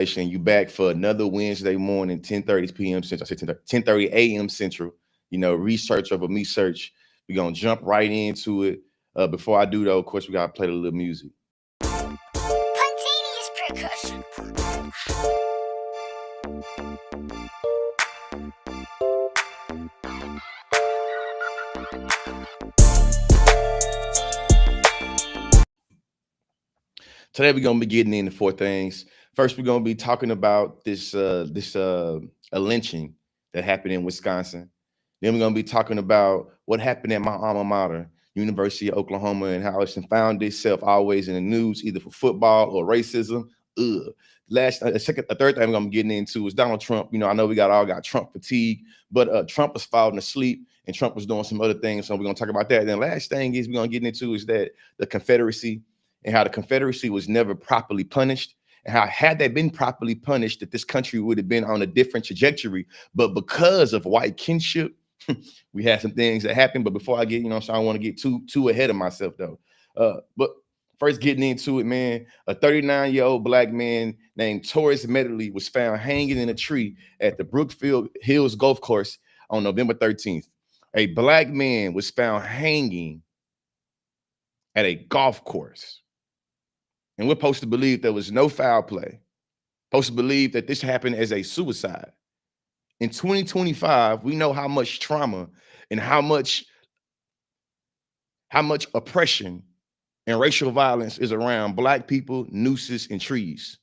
You back for another Wednesday morning, 10:30 p.m. Central. I said 10:30 a.m. Central. Research over me search. We're gonna jump right into it. Before I do though, of course, we gotta play a little music. Spontaneous percussion. Today we're gonna be getting into four things. First, we're gonna be talking about this a lynching that happened in Wisconsin. Then we're gonna be talking about what happened at my alma mater, University of Oklahoma, and how it's found itself always in the news, either for football or racism. Ugh. A third thing I'm getting into is Donald Trump. I know we all got Trump fatigue, but Trump was falling asleep and Trump was doing some other things. So we're gonna talk about that. And then last thing we're gonna get into is that the Confederacy and how the Confederacy was never properly punished, and how had they been properly punished, that this country would have been on a different trajectory. But because of white kinship, we had some things that happened. But before I get, so I don't want to get too ahead of myself though. But first getting into it, man, a 39-year-old black man named Torres Medley was found hanging in a tree at the Brookfield Hills Golf Course on November 13th. A black man was found hanging at a golf course. And we're supposed to believe there was no foul play. Supposed to believe that this happened as a suicide. In 2025, we know how much trauma and how much oppression and racial violence is around black people, nooses, and trees.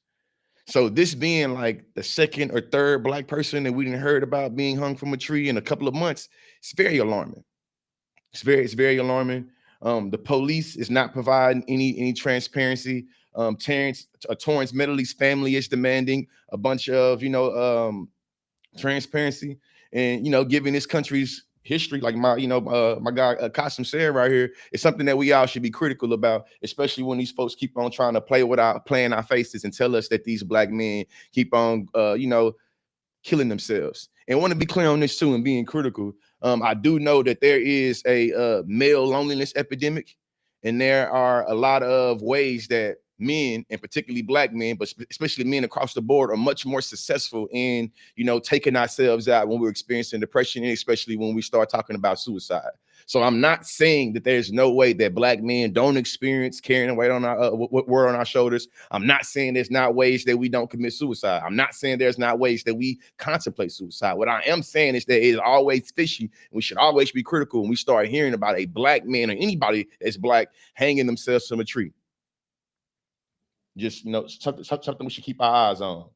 So this being like the second or third black person that we didn't heard about being hung from a tree in a couple of months, it's very alarming. It's very alarming. The police is not providing any transparency. Torrance Medley's family is demanding a bunch of transparency, and giving this country's history, like my guy Qasim said right here, is something that we all should be critical about, especially when these folks keep on trying to play in our faces and tell us that these black men keep on killing themselves. And I want to be clear on this too, and being critical. I do know that there is a male loneliness epidemic, and there are a lot of ways that men, and particularly black men, but especially men across the board, are much more successful in, taking ourselves out when we're experiencing depression, and especially when we start talking about suicide. So I'm not saying that there's no way that black men don't experience carrying a weight on our on our shoulders. I'm not saying there's not ways that we don't commit suicide. I'm not saying there's not ways that we contemplate suicide. What I am saying is that it is always fishy, and we should always be critical when we start hearing about a black man or anybody that's black hanging themselves from a tree. Just something we should keep our eyes on.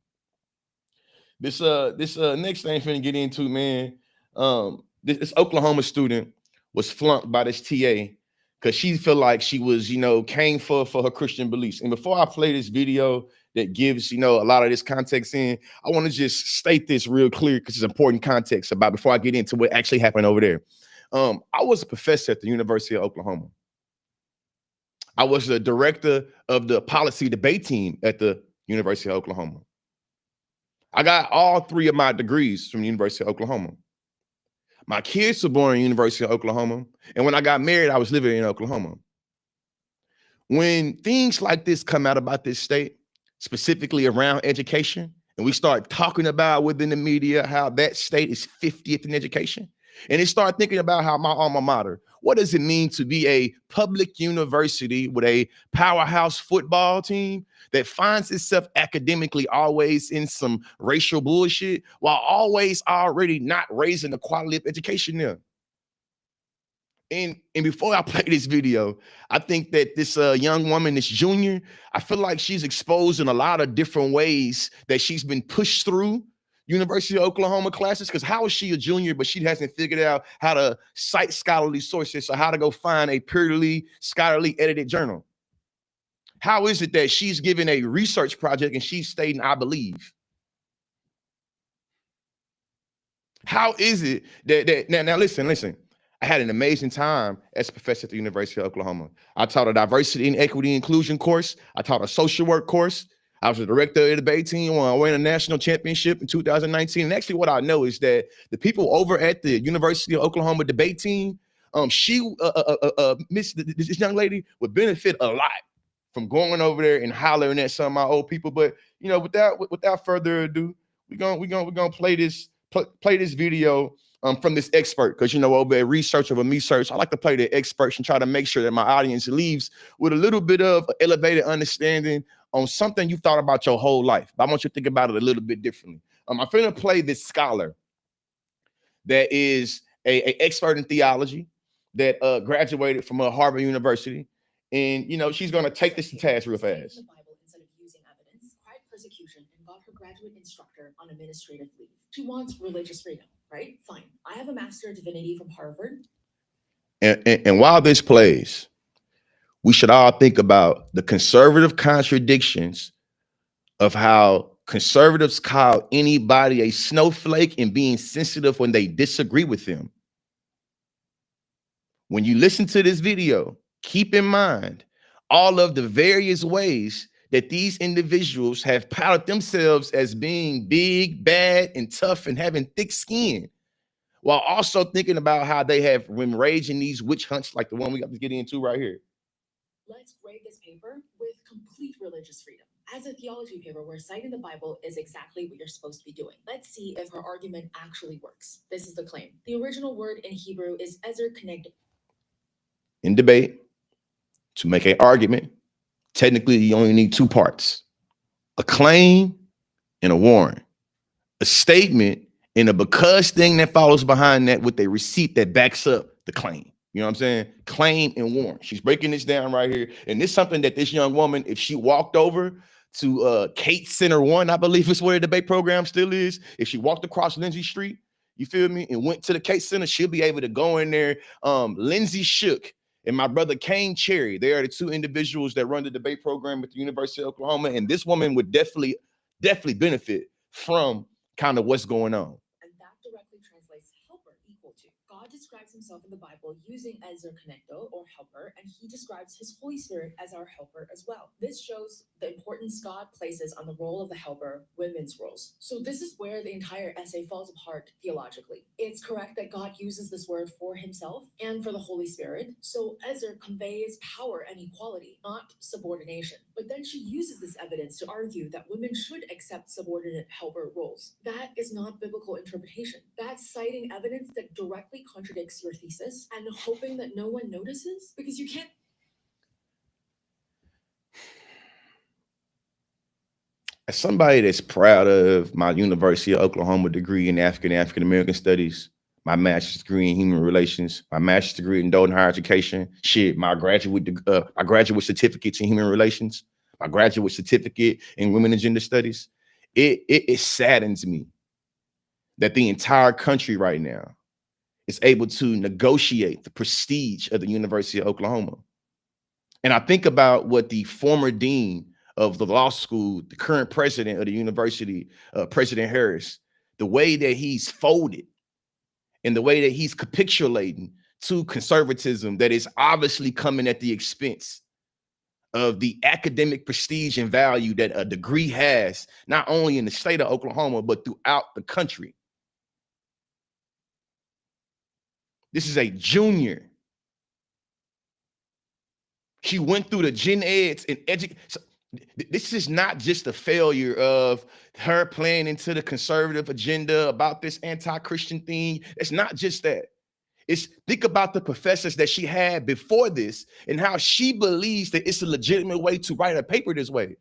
This next thing I'm finna get into, man. This Oklahoma student was flunked by this TA because she felt like she was, came for her Christian beliefs. And before I play this video that gives, a lot of this context in, I want to just state this real clear because it's important context about before I get into what actually happened over there. I was a professor at the University of Oklahoma. I was the director of the policy debate team at the University of Oklahoma. I got all three of my degrees from the University of Oklahoma. My kids were born in the University of Oklahoma, and when I got married, I was living in Oklahoma. When things like this come out about this state, specifically around education, and we start talking about within the media how that state is 50th in education, and they start thinking about how my alma mater, what does it mean to be a public university with a powerhouse football team that finds itself academically always in some racial bullshit while always already not raising the quality of education there? And before I play this video, I think that this young woman, this junior, I feel like she's exposed in a lot of different ways that she's been pushed through University of Oklahoma classes, because how is she a junior, but she hasn't figured out how to cite scholarly sources or how to go find a purely scholarly edited journal? How is it that she's given a research project and she's stating, I believe? How is it that now listen, I had an amazing time as a professor at the University of Oklahoma. I taught a diversity and equity inclusion course. I taught a social work course. I was the director of the debate team when I won a national championship in 2019. And actually what I know is that the people over at the University of Oklahoma debate team, this young lady would benefit a lot from going over there and hollering at some of my old people. But you know, without further ado, we're gonna play this video from this expert, because you know, over at Research Over Me Search, I like to play the experts and try to make sure that my audience leaves with a little bit of elevated understanding on something you've thought about your whole life. But I want you to think about it a little bit differently. I'm finna play this scholar that is a expert in theology that graduated from Harvard University, and you know, she's gonna take this to task real fast. The Bible instead of using evidence, cried persecution, and got her graduate instructor on administrative leave. She wants religious freedom, right? Fine. I have a Master of Divinity from Harvard. And while this plays, we should all think about the conservative contradictions of how conservatives call anybody a snowflake and being sensitive when they disagree with them. When you listen to this video, keep in mind all of the various ways that these individuals have touted themselves as being big, bad, and tough and having thick skin, while also thinking about how they have been raging these witch hunts like the one we got to get into right here. Let's grade this paper with complete religious freedom. As a theology paper where citing the Bible is exactly what you're supposed to be doing. Let's see if her argument actually works. This is the claim. The original word in Hebrew is ezer connected. In debate, to make an argument, technically you only need two parts: a claim and a warrant. A statement and a because thing that follows behind that with a receipt that backs up the claim. You know what I'm saying? Claim and warrant. She's breaking this down right here. And this is something that this young woman, if she walked over to Kate Center 1, I believe is where the debate program still is. If she walked across Lindsay Street, you feel me, and went to the Kate Center, she'll be able to go in there. Lindsay Shook and my brother Kane Cherry, they are the two individuals that run the debate program at the University of Oklahoma. And this woman would definitely benefit from kind of what's going on. And that directly translates helper equal to. God describes himself in the Bible using ezer connecto or helper, and he describes his Holy Spirit as our helper as well. This shows the importance God places on the role of the helper, women's roles. So this is where the entire essay falls apart theologically. It's correct that God uses this word for himself and for the Holy Spirit. So ezer conveys power and equality, not subordination. But then she uses this evidence to argue that women should accept subordinate helper roles. That is not biblical interpretation. That's citing evidence that directly contradicts your thesis and hoping that no one notices, because you can't. As somebody that's proud of my University of Oklahoma degree in African American Studies, my master's degree in human relations, my master's degree in adult higher education, my graduate certificates in human relations, my graduate certificate in women and gender studies, it saddens me that the entire country right now is able to negotiate the prestige of the University of Oklahoma. And I think about what the former dean of the law school, the current president of the university, President Harris, the way that he's folded and the way that he's capitulating to conservatism that is obviously coming at the expense of the academic prestige and value that a degree has, not only in the state of Oklahoma, but throughout the country. This is a junior. She went through the gen eds and so this is not just a failure of her playing into the conservative agenda about this anti-Christian thing. It's not just that. It's think about the professors that she had before this and how she believes that it's a legitimate way to write a paper this way.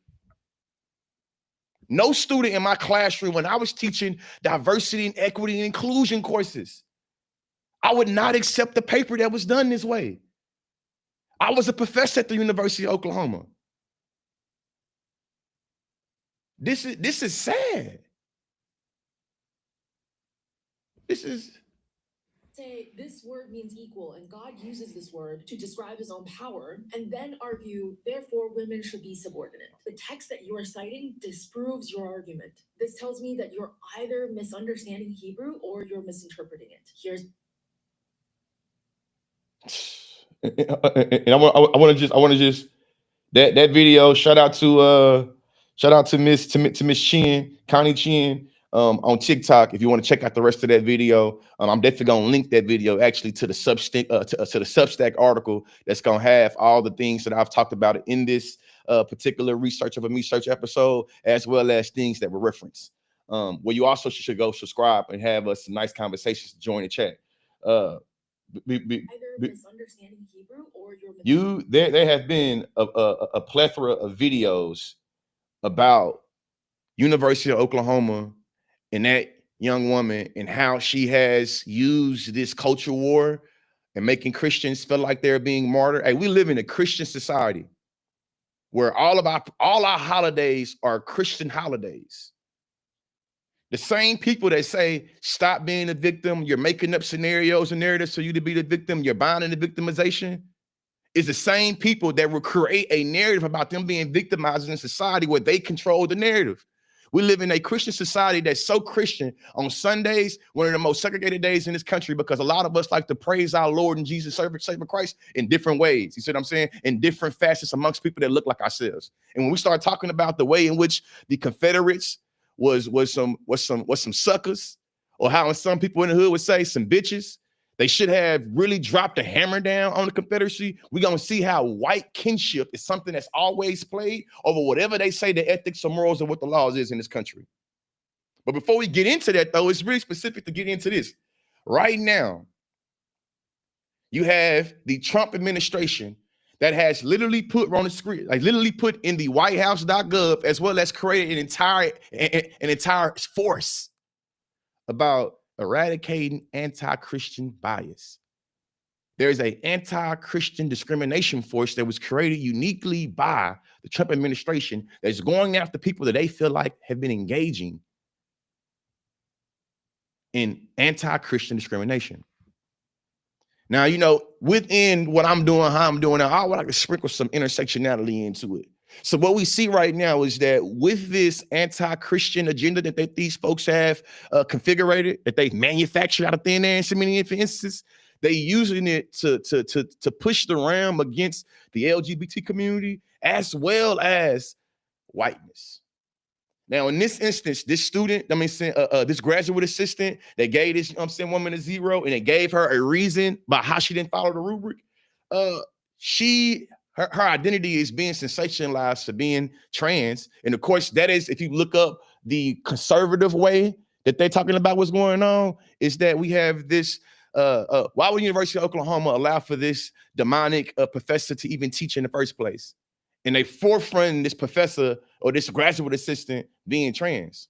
No student in my classroom, when I was teaching diversity and equity and inclusion courses, I would not accept the paper that was done this way. I was a professor at the University of Oklahoma. This is sad. This is. Say this word means equal, and God uses this word to describe his own power, and then argue, therefore, women should be subordinate. The text that you are citing disproves your argument. This tells me that you're either misunderstanding Hebrew or you're misinterpreting it. Here's. And I want to just that video. Shout out to Miss Chin, Connie Chin, on TikTok. If you want to check out the rest of that video, I'm definitely gonna link that video actually to the Substack article that's gonna have all the things that I've talked about in this particular research of a research episode, as well as things that were referenced. Where you also should go subscribe and have us some nice conversations. Join the chat. Either misunderstanding Hebrew or your there have been a plethora of videos about University of Oklahoma and that young woman and how she has used this culture war and making Christians feel like they're being martyred. Hey, we live in a Christian society where all our holidays are Christian holidays. The same people that say, stop being a victim, you're making up scenarios and narratives for you to be the victim, you're buying into victimization, is the same people that will create a narrative about them being victimized in society where they control the narrative. We live in a Christian society that's so Christian. On Sundays, one of the most segregated days in this country, because a lot of us like to praise our Lord and Jesus, Savior Christ, in different ways. You see what I'm saying? In different facets amongst people that look like ourselves. And when we start talking about the way in which the Confederates was some suckers, or how some people in the hood would say some bitches, they should have really dropped a hammer down on the Confederacy. We're going to see how white kinship is something that's always played over whatever they say the ethics or morals or what the laws is in this country. But before we get into that, though, it's really specific to get into this. Right now, you have the Trump administration that has literally put on the screen, like literally put in the whitehouse.gov, as well as created an entire force about eradicating anti-Christian bias. There's an anti-Christian discrimination force that was created uniquely by the Trump administration that's going after people that they feel like have been engaging in anti-Christian discrimination. Now, you know, within what I'm doing, how I'm doing, I would like to sprinkle some intersectionality into it. So what we see right now is that with this anti-Christian agenda that these folks have configured, that they've manufactured out of thin air in so many instances, they using it to push the ram against the LGBT community as well as whiteness. Now, in this instance, this student, this graduate assistant, they gave this, woman a 0, and they gave her a reason about how she didn't follow the rubric. Her identity is being sensationalized for being trans. And of course, that is, if you look up the conservative way that they're talking about what's going on, is that we have this, why would University of Oklahoma allow for this demonic professor to even teach in the first place? And they forefront this professor or this graduate assistant being trans.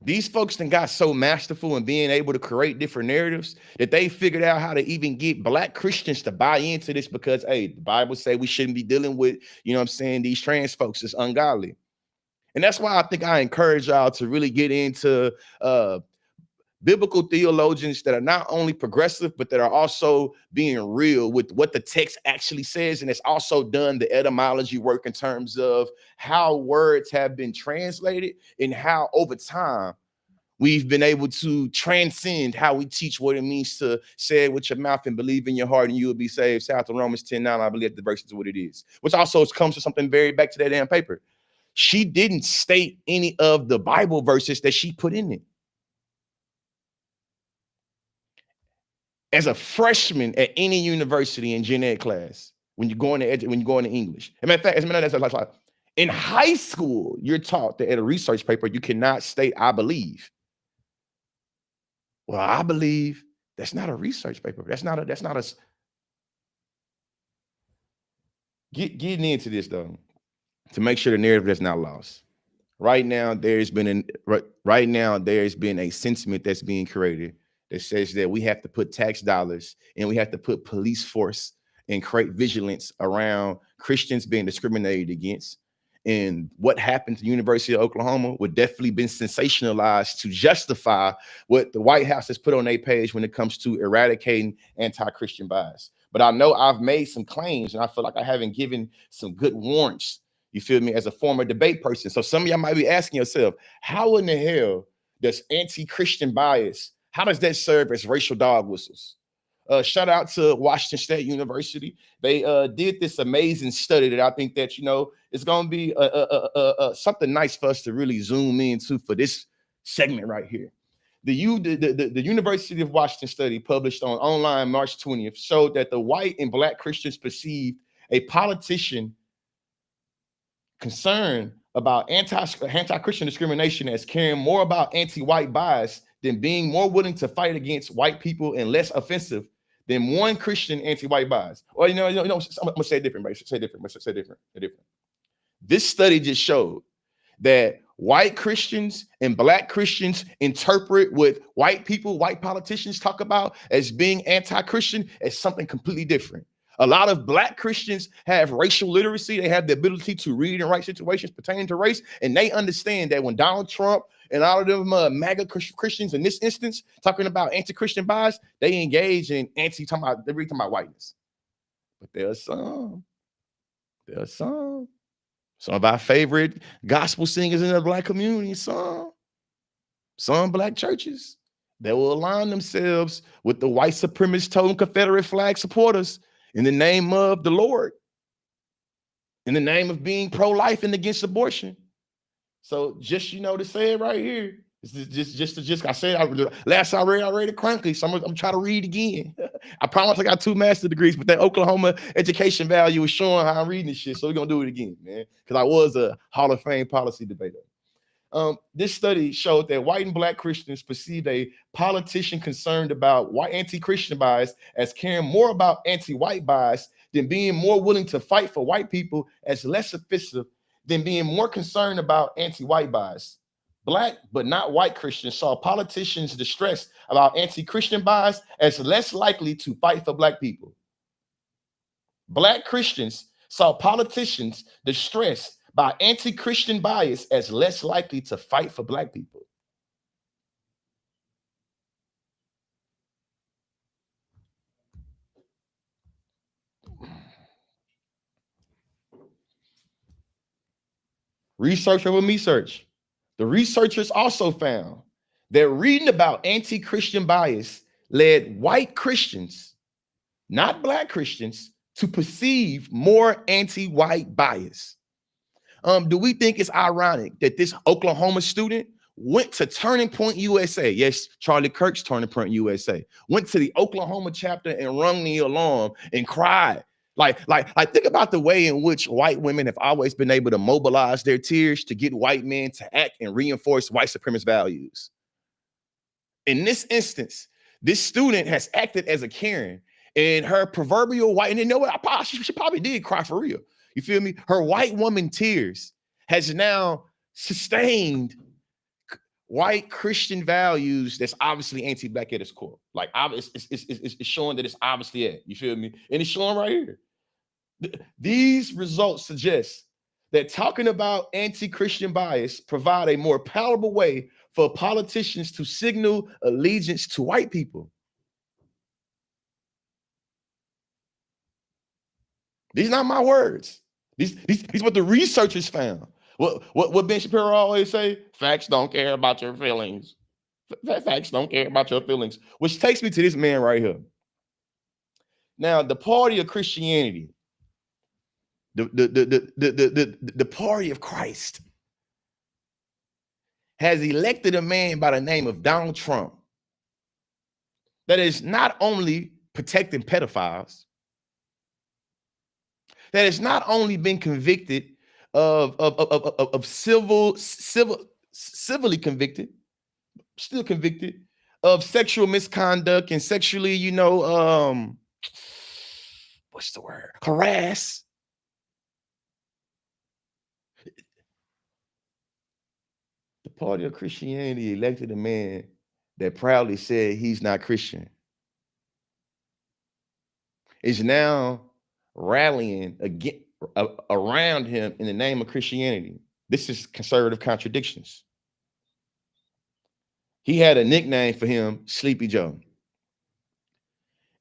These folks then got so masterful in being able to create different narratives that they figured out how to even get Black Christians to buy into this because, hey, the Bible say we shouldn't be dealing with, these trans folks. It's ungodly. And that's why I think I encourage y'all to really get into biblical theologians that are not only progressive, but that are also being real with what the text actually says. And it's also done the etymology work in terms of how words have been translated and how over time we've been able to transcend how we teach what it means to say it with your mouth and believe in your heart and you will be saved. South of Romans 10:9, I believe the verse is what it is, which also comes to something very back to that damn paper. She didn't state any of the Bible verses that she put in it. As a freshman at any university in gen ed class, when you're going to English. As a matter of fact, that's in high school, you're taught that at a research paper, you cannot state, I believe. Well, I believe that's not a research paper. Getting into this though, to make sure the narrative is not lost. Right now, there's been a sentiment that's being created that says that we have to put tax dollars and we have to put police force and create vigilance around Christians being discriminated against. And what happened to the University of Oklahoma would definitely been sensationalized to justify what the White House has put on their page when it comes to eradicating anti-Christian bias. But I know I've made some claims and I feel like I haven't given some good warrants, you feel me, as a former debate person. So some of y'all might be asking yourself, how in the hell does anti-Christian bias, how does that serve as racial dog whistles? Shout out to Washington State University. They did this amazing study that I think that, it's going to be something nice for us to really zoom into for this segment right here. The University of Washington study published on online March 20th showed that the white and Black Christians perceived a politician concerned about anti-Christian discrimination as caring more about anti-white bias than being more willing to fight against white people and less offensive than one Christian anti-white bias. Or I'm gonna say it different, right? Say different. This study just showed that white Christians and black Christians interpret what white people, white politicians talk about as being anti-Christian as something completely different. A lot of black Christians have racial literacy. They have the ability to read and write situations pertaining to race. And they understand that when Donald Trump and all of them MAGA Christians in this instance talking about anti-Christian bias, they engage in they're talking about whiteness. But there are some of our favorite gospel singers in the black community, some black churches that will align themselves with the white supremacist totem Confederate flag supporters in the name of the Lord, in the name of being pro-life and against abortion. So just, to say it right here, I said, last I read it crankly, so I'm trying to read again. I promise I got 2 master's degrees, but that Oklahoma education value is showing how I'm reading this shit, so we're going to do it again, man, because I was a Hall of Fame policy debater. This study showed that white and black Christians perceived a politician concerned about white anti-Christian bias as caring more about anti-white bias than being more willing to fight for white people as less offensive than being more concerned about anti-white bias. Black but not white Christians saw politicians distressed about anti-Christian bias as less likely to fight for black people. Black Christians saw politicians distressed by anti-Christian bias as less likely to fight for black people. Research over me search. The researchers also found that reading about anti-Christian bias led white Christians, not black Christians, to perceive more anti-white bias. Do we think it's ironic that this Oklahoma student went to Turning Point USA? Yes, Charlie Kirk's Turning Point USA. Went to the Oklahoma chapter and rung the alarm and cried. Like, think about the way in which white women have always been able to mobilize their tears to get white men to act and reinforce white supremacist values. In this instance, this student has acted as a Karen, and her proverbial white, and you know what? She probably did cry for real. You feel me? Her white woman tears has now sustained white Christian values that's obviously anti-black at its core. Like, it's showing that it's obviously it. You feel me? And it's showing right here. These results suggest that talking about anti-Christian bias provide a more palatable way for politicians to signal allegiance to white people. These are not my words. These what the researchers found. What Ben Shapiro always say? Facts don't care about your feelings. Facts don't care about your feelings. Which takes me to this man right here. Now, the party of Christianity, the party of Christ, has elected a man by the name of Donald Trump that is not only protecting pedophiles, that has not only been convicted of civilly convicted, still convicted of sexual misconduct and sexually, what's the word? Harass. The party of Christianity elected a man that proudly said he's not Christian. Is now rallying again around him in the name of Christianity. This is conservative contradictions. He had a nickname for him, Sleepy Joe.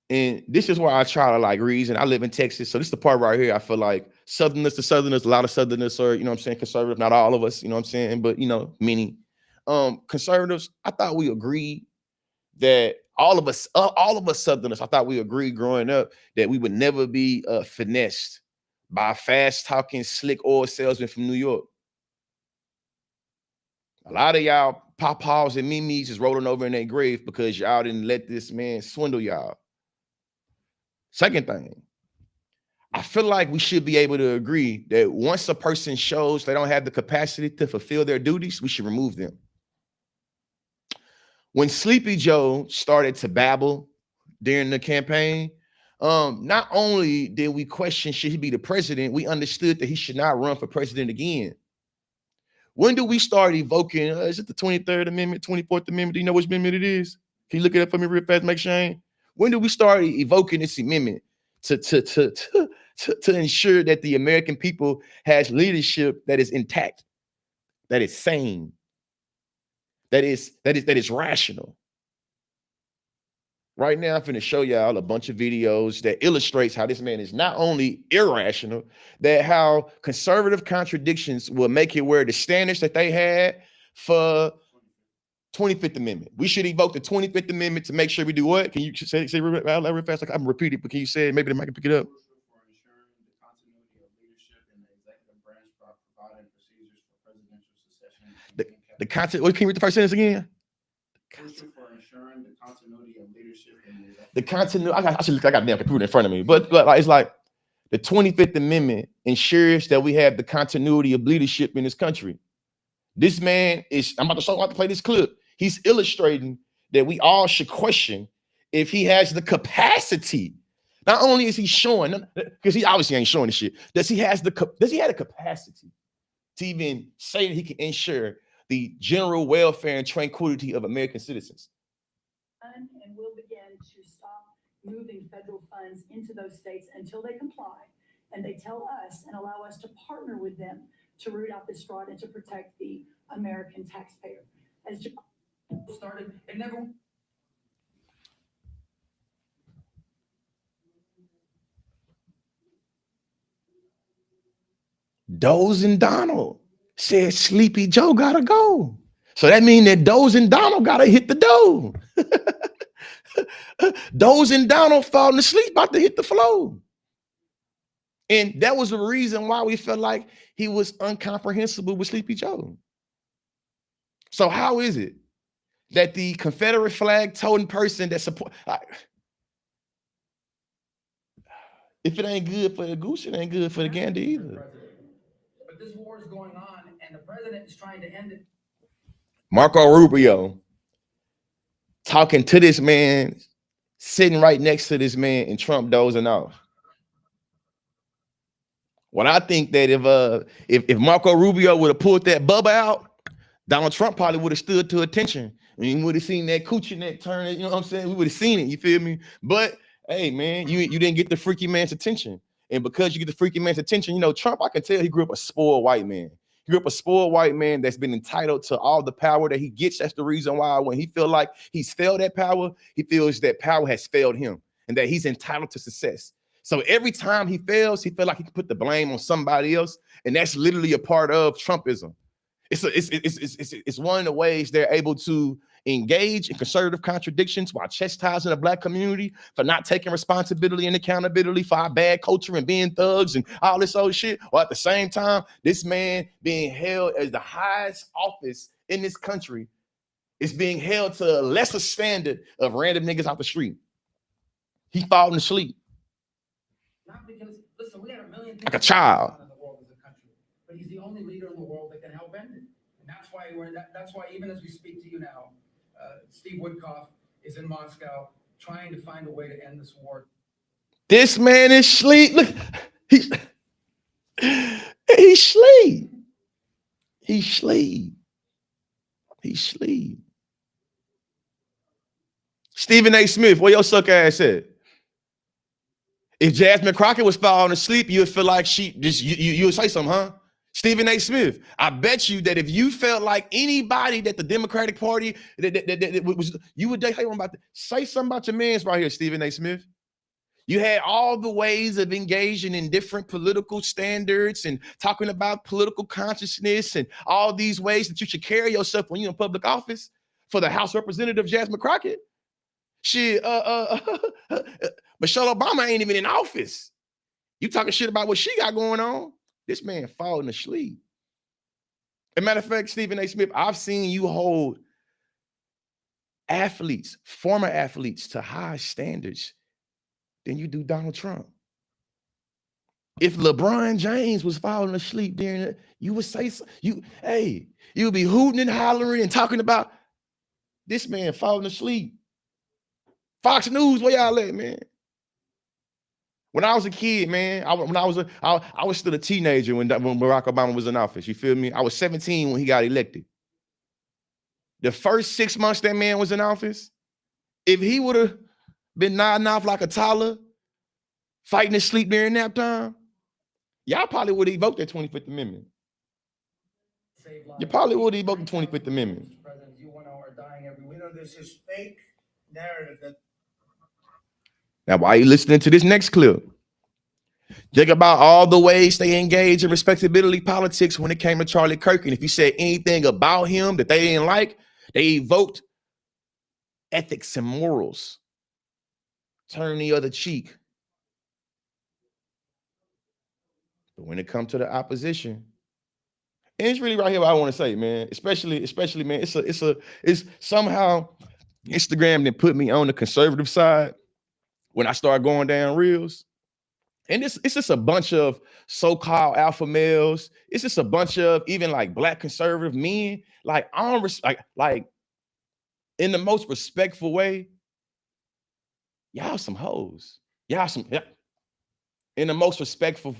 And this is where I try to reason. I live in Texas, so this is the part right here. I feel like Southerners to Southerners, a lot of Southerners are, conservative, not all of us, but many. Conservatives, I thought we agreed that all of us Southerners, I thought we agreed growing up that we would never be finessed by a fast-talking, slick oil salesman from New York. A lot of y'all papaws and mimis is rolling over in their grave because y'all didn't let this man swindle y'all. Second thing, I feel like we should be able to agree that once a person shows they don't have the capacity to fulfill their duties, we should remove them. When Sleepy Joe started to babble during the campaign, not only did we question should he be the president, we understood that he should not run for president again. When do we start evoking, is it the 23rd Amendment, 24th Amendment? Do you know which amendment it is? Can you look it up for me real fast, make Shane? When do we start evoking this amendment to ensure that the American people has leadership that is intact, that is sane, that is rational? Right now, I'm going to show y'all a bunch of videos that illustrates how this man is not only irrational, that how conservative contradictions will make it where the standards that they had for 25th Amendment. We should evoke the 25th Amendment to make sure we do what? Can you say real fast? Like I'm repeating, but can you say it? Maybe the mic can pick it up. For ensuring the continuity of leadership in the executive branch by providing procedures for presidential succession. The content. What, can you read the first sentence again? Crucial for ensuring the continuity of leadership in the continuity. I got the computer in front of me, but like, it's like the 25th Amendment ensures that we have the continuity of leadership in this country. This man is. I'm about to play this clip. He's illustrating that we all should question if he has the capacity. Not only is he showing, because he obviously ain't showing the shit, does he have the capacity to even say that he can ensure the general welfare and tranquility of American citizens? And we'll begin to stop moving federal funds into those states until they comply and they tell us and allow us to partner with them to root out this fraud and to protect the American taxpayer. As started, it never. Dozing Donald said Sleepy Joe gotta go. So that means that Dozing Donald gotta hit the dough. Dozing Donald falling asleep, about to hit the floor. And that was the reason why we felt like he was incomprehensible with Sleepy Joe. So how is it that the Confederate flag toting person that support, if it ain't good for the goose, it ain't good for the gander either. But this war is going on, and the president is trying to end it. Marco Rubio talking to this man, sitting right next to this man, and Trump dozing off. Well, I think that if Marco Rubio would have pulled that bubba out, Donald Trump probably would have stood to attention. And you would have seen that coochie neck turn, you know what I'm saying? We would have seen it, you feel me? But hey, man, you didn't get the freaky man's attention. And because you get the freaky man's attention, you know, Trump, I can tell he grew up a spoiled white man. He grew up a spoiled white man that's been entitled to all the power that he gets. That's the reason why when he feel like he's failed that power, he feels that power has failed him and that he's entitled to success. So every time he fails, he feel like he can put the blame on somebody else. And that's literally a part of Trumpism. It's one of the ways they're able to engage in conservative contradictions while chastising the Black community for not taking responsibility and accountability for our bad culture and being thugs and all this old shit. While at the same time, this man being held as the highest office in this country is being held to a lesser standard of random niggas off the street. He falling asleep. Not because, listen, we got a million like a child. In the world as a country, but he's the only leader in the world that can help end it. And that's why that's why even as we speak to you now, Steve Woodcock is in Moscow trying to find a way to end this war. This man is asleep. Look, he's asleep. He's asleep. He's asleep. Stephen A. Smith, where your suck ass at? If Jasmine Crockett was falling asleep, you would feel like she just you would say something, huh? Stephen A. Smith, I bet you that if you felt like anybody that the Democratic Party that was, you would say something about your man's right here, Stephen A. Smith. You had all the ways of engaging in different political standards and talking about political consciousness and all these ways that you should carry yourself when you're in public office. For the House Representative Jasmine Crockett, Michelle Obama ain't even in office. You talking shit about what she got going on? This man falling asleep. As a matter of fact, Stephen A. Smith, I've seen you hold athletes, former athletes, to higher standards than you do Donald Trump. If LeBron James was falling asleep during it, you would say you would be hooting and hollering and talking about this man falling asleep. Fox News, where y'all at, man? When I was a kid, man, I was still a teenager when Barack Obama was in office. You feel me? I was 17 when he got elected. The first 6 months that man was in office, if he would have been nodding off like a toddler, fighting his sleep during nap time, y'all probably would have evoked that 25th Amendment. You probably would have evoked the 25th Amendment. There's this fake narrative that. Now, why are you listening to this next clip? Think about all the ways they engage in respectability politics when it came to Charlie Kirk. And if you said anything about him that they didn't like, they evoked ethics and morals. Turn the other cheek. But when it comes to the opposition, and it's really right here what I want to say, man. Especially, man, it's somehow Instagram that put me on the conservative side when I start going down reels. And it's just a bunch of so-called alpha males. It's just a bunch of even like black conservative men. Like I don't like in the most respectful way. Y'all some hoes. Y'all some in the most respectful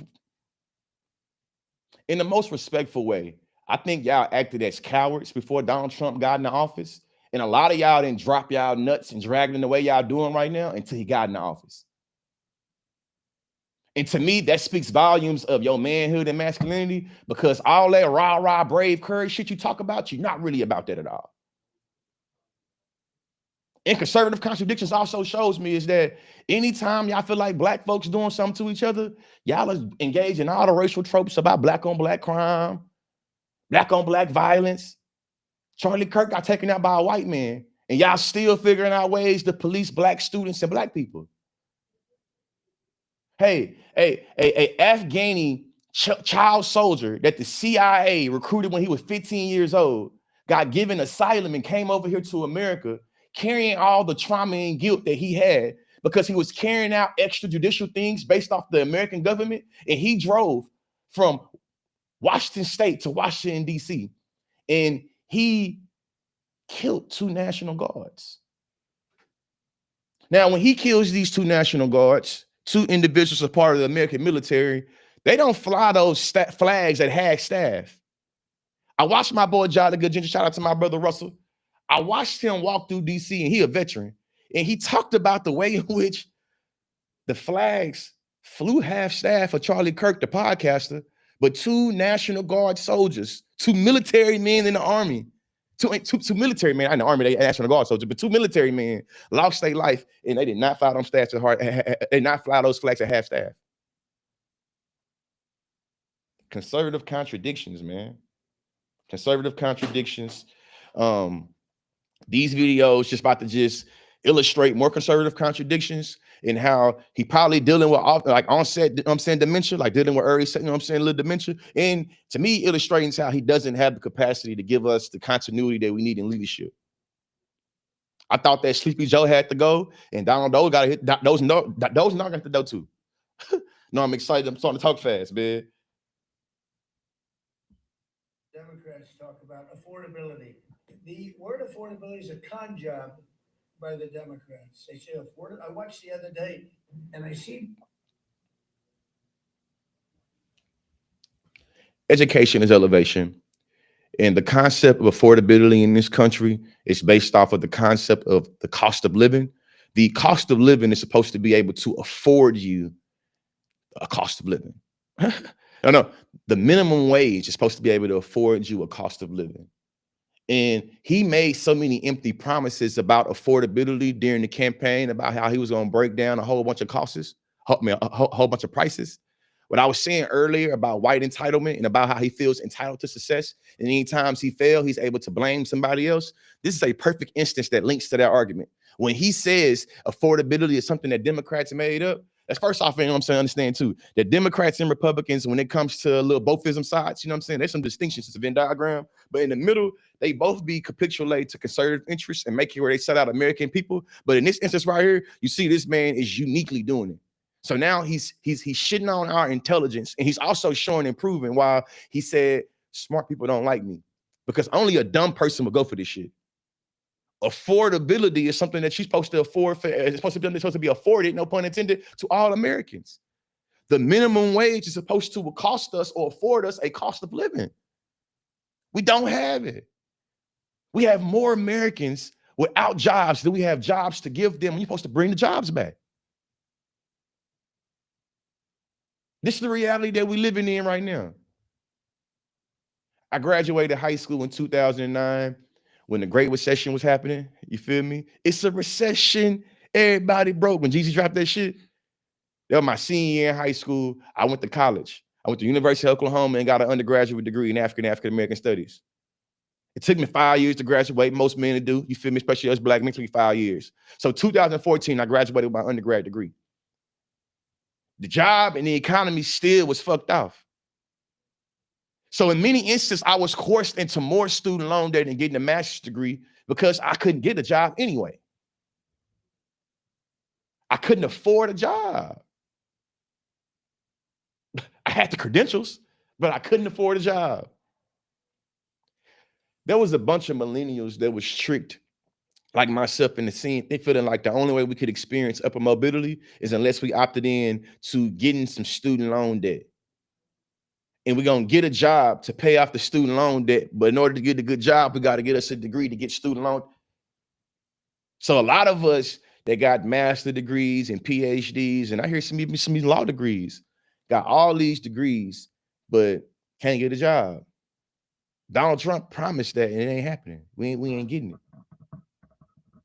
way. I think y'all acted as cowards before Donald Trump got in the office. And a lot of y'all didn't drop y'all nuts and drag them the way y'all doing right now until he got in the office. And to me, that speaks volumes of your manhood and masculinity, because all that rah, brave, courage shit you talk about, you're not really about that at all. And conservative contradictions also shows me is that anytime y'all feel like black folks doing something to each other, y'all are engaged in all the racial tropes about black on black crime, black on black violence. Charlie Kirk got taken out by a white man, and y'all still figuring out ways to police black students and black people. Hey, a Afghani child soldier that the CIA recruited when he was 15 years old got given asylum and came over here to America carrying all the trauma and guilt that he had because he was carrying out extrajudicial things based off the American government. And he drove from Washington State to Washington, D.C. and he killed 2 National Guards. Now, when he kills these 2 National Guards, 2 individuals as part of the American military, they don't fly those flags at half staff. I watched my boy Jolly Good Ginger, shout out to my brother Russell. I watched him walk through DC, and he a veteran. And he talked about the way in which the flags flew half staff for Charlie Kirk, the podcaster, but 2 National Guard soldiers, 2 military men in the Army, two military men in the Army, they National Guard soldiers, but 2 military men lost their life, and they did not fly them staffs at hard. They did not fly those flags at half staff. Conservative contradictions, man. Conservative contradictions. These videos just about to just illustrate more conservative contradictions and how he probably dealing with like onset, dementia, like dealing with early, little dementia. And to me, illustrates how he doesn't have the capacity to give us the continuity that we need in leadership. I thought that Sleepy Joe had to go, and Donald Doe got to hit those not got to go too. No, I'm excited. I'm starting to talk fast, man. Democrats talk about affordability. The word affordability is a con job by the Democrats. They say affordable. I watched the other day, and I see education is elevation. And the concept of affordability in this country is based off of the concept of the cost of living. The cost of living is supposed to be able to afford you a cost of living. No, the minimum wage is supposed to be able to afford you a cost of living. And he made so many empty promises about affordability during the campaign, about how he was going to break down a whole bunch of costs, a whole bunch of prices. What I was saying earlier about white entitlement and about how he feels entitled to success, and any times he fails, he's able to blame somebody else. This is a perfect instance that links to that argument. When he says affordability is something that Democrats made up, that's first off, you know what I'm saying, understand too, that Democrats and Republicans, when it comes to little bothism sides, you know what I'm saying, there's some distinctions. It's a Venn diagram, but in the middle, they both be capitulate to conservative interests and make it where they set out American people. But in this instance right here, you see this man is uniquely doing it. So now he's shitting on our intelligence, and he's also showing and proving why he said smart people don't like me, because only a dumb person would go for this shit. Affordability is something that she's supposed to afford for. It's supposed to be afforded, no pun intended, to all Americans. The minimum wage is supposed to cost us or afford us a cost of living. We don't have it. We have more Americans without jobs than we have jobs to give them. You're supposed to bring the jobs back. This is the reality that we're living in right now. I graduated high school in 2009 when the Great Recession was happening. You feel me? It's a recession. Everybody broke. When Jeezy dropped that shit, that was my senior year in high school. I went to college. I went to University of Oklahoma and got an undergraduate degree in African-American studies. It took me 5 years to graduate. Most men do. You feel me? Especially us black men, it took me 5 years. So 2014, I graduated with my undergrad degree. The job and the economy still was fucked off. So in many instances, I was coerced into more student loan debt than getting a master's degree because I couldn't get a job anyway. I couldn't afford a job. I had the credentials, but I couldn't afford a job. There was a bunch of millennials that was tricked, like myself in the scene. They feeling like the only way we could experience upper mobility is unless we opted in to getting some student loan debt. And we're going to get a job to pay off the student loan debt. But in order to get a good job, we got to get us a degree to get student loan. So a lot of us that got master degrees and PhDs, and I hear some law degrees, got all these degrees, but can't get a job. Donald Trump promised that, and it ain't happening. We ain't getting it.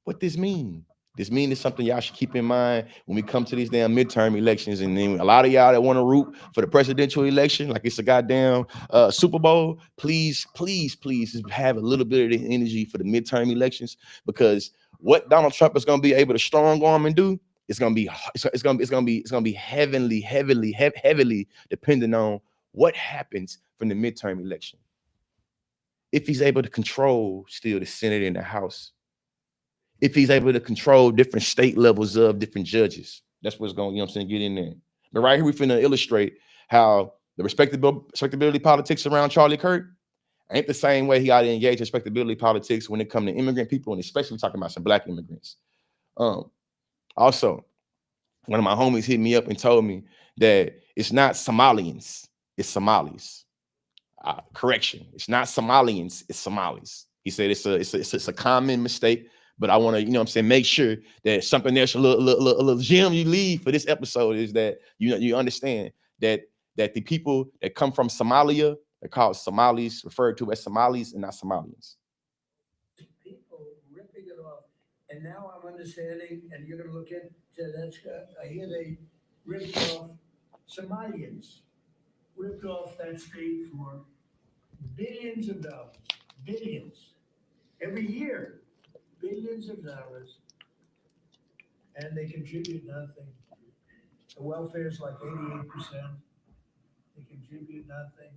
What this mean? This mean is something y'all should keep in mind when we come to these damn midterm elections. And then a lot of y'all that want to root for the presidential election, like it's a goddamn Super Bowl, please have a little bit of the energy for the midterm elections, because what Donald Trump is going to be able to strong arm and do is going to be heavily dependent on what happens from the midterm election. If he's able to control still the Senate and the House, if he's able to control different state levels of different judges, that's what's going, you know what I'm saying, get in there. But right here, we're finna illustrate how the respectability politics around Charlie Kirk ain't the same way he got to engage respectability politics when it comes to immigrant people, and especially talking about some black immigrants. Also, one of my homies hit me up and told me that it's not Somalians, it's Somalis. Correction, it's not Somalians, it's Somalis. He said it's a common mistake, but I want to, you know what I'm saying, make sure that something there's a little gem you leave for this episode is that you understand that the people that come from Somalia, they're called Somalis, referred to as Somalis and not Somalians. People ripping it off. And now I'm understanding, and you're going to look into that. I hear they ripped off Somalians, ripped off that state for billions of dollars, billions, every year, billions of dollars, and they contribute nothing. The welfare is like 88%. They contribute nothing.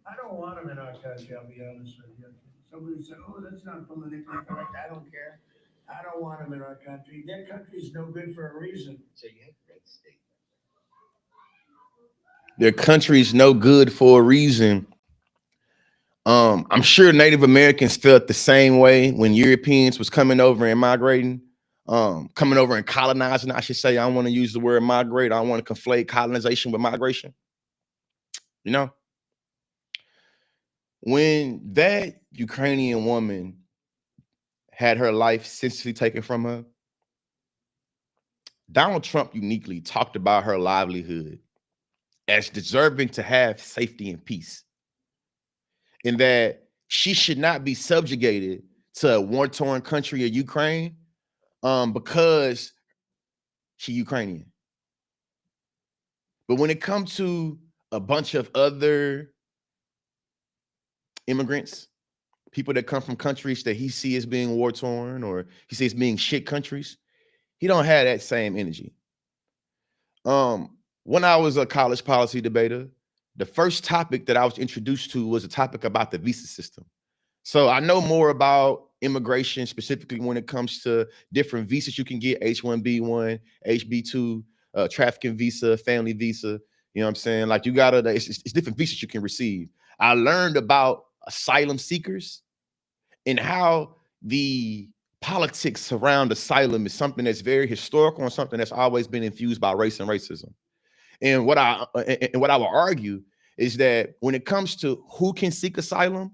I don't want them in our country, I'll be honest with you. Somebody said, oh, that's not politically correct. I don't care. I don't want them in our country. Their country is no good for a reason. So you have red state. Their country's no good for a reason. I'm sure Native Americans felt the same way when Europeans was coming over and migrating, coming over and colonizing, I should say. I don't want to use the word migrate. I don't want to conflate colonization with migration. You know, when that Ukrainian woman had her life senselessly taken from her, Donald Trump uniquely talked about her livelihood as deserving to have safety and peace, in that she should not be subjugated to a war-torn country of Ukraine because she's Ukrainian. But when it comes to a bunch of other immigrants, people that come from countries that he sees as being war-torn or he sees being shit countries, he don't have that same energy. When I was a college policy debater, the first topic that I was introduced to was a topic about the visa system. So I know more about immigration, specifically when it comes to different visas you can get, H-1B1, HB2, trafficking visa, family visa. You know what I'm saying? Like you gotta, it's different visas you can receive. I learned about asylum seekers and how the politics around asylum is something that's very historical and something that's always been infused by race and racism. And what I will argue is that when it comes to who can seek asylum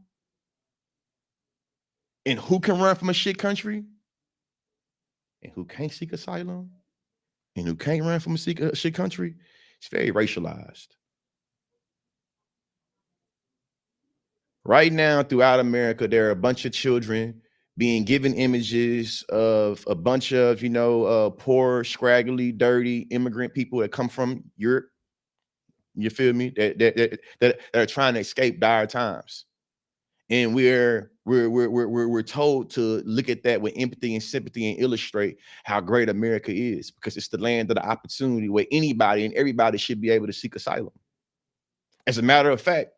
and who can run from a shit country and who can't seek asylum and who can't run from a shit country, it's very racialized. Right now, throughout America, there are a bunch of children being given images of a bunch of, poor, scraggly, dirty immigrant people that come from Europe. You feel me? That are trying to escape dire times, and we're told to look at that with empathy and sympathy and illustrate how great America is, because it's the land of the opportunity where anybody and everybody should be able to seek asylum. As a matter of fact,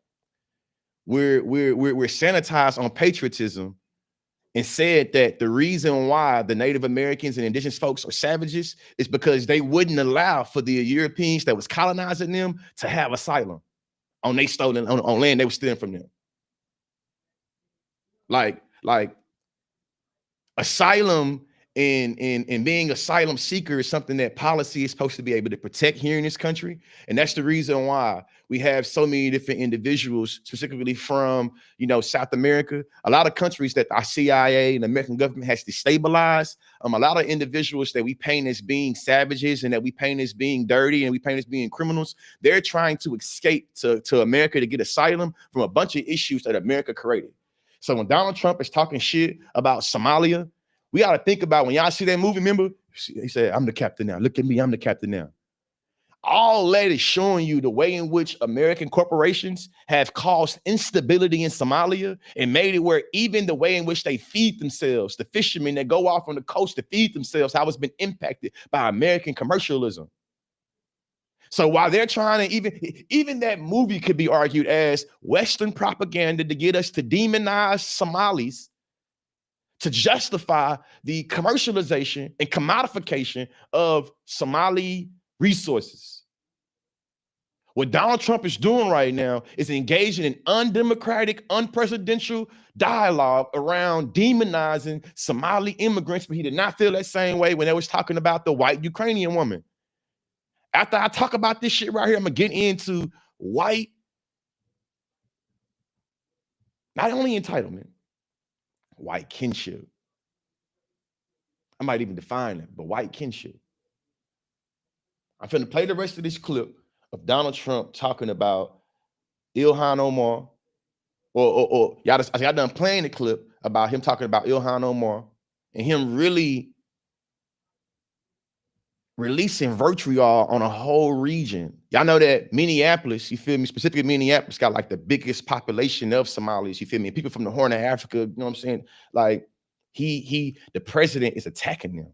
we're sanitized on patriotism and said that the reason why the Native Americans and indigenous folks are savages is because they wouldn't allow for the Europeans that was colonizing them to have asylum on they stolen on land they were stealing from them. Like asylum and being asylum seeker is something that policy is supposed to be able to protect here in this country. And that's the reason why we have so many different individuals, specifically from, South America, a lot of countries that our CIA and the American government has destabilized, a lot of individuals that we paint as being savages and that we paint as being dirty and we paint as being criminals, they're trying to escape to America to get asylum from a bunch of issues that America created. So when Donald Trump is talking shit about Somalia, we got to think about, when y'all see that movie, remember? He said, I'm the captain now. Look at me, I'm the captain now. All that is showing you the way in which American corporations have caused instability in Somalia and made it where even the way in which they feed themselves, the fishermen that go off on the coast to feed themselves, how it's been impacted by American commercialism. So while they're trying to, even that movie could be argued as Western propaganda to get us to demonize Somalis, to justify the commercialization and commodification of Somali resources. What Donald Trump is doing right now is engaging in undemocratic, unpresidential dialogue around demonizing Somali immigrants, but he did not feel that same way when they was talking about the white Ukrainian woman. After I talk about this shit right here, I'm gonna get into white, not only entitlement, white kinship. I might even define it, but white kinship. I'm finna play the rest of this clip of Donald Trump talking about Ilhan Omar, or y'all just, I got done playing the clip about him talking about Ilhan Omar and him really releasing vitriol on a whole region. Y'all know that Minneapolis, you feel me, specifically Minneapolis, got like the biggest population of Somalis, you feel me? People from the Horn of Africa, you know what I'm saying? Like the president is attacking them.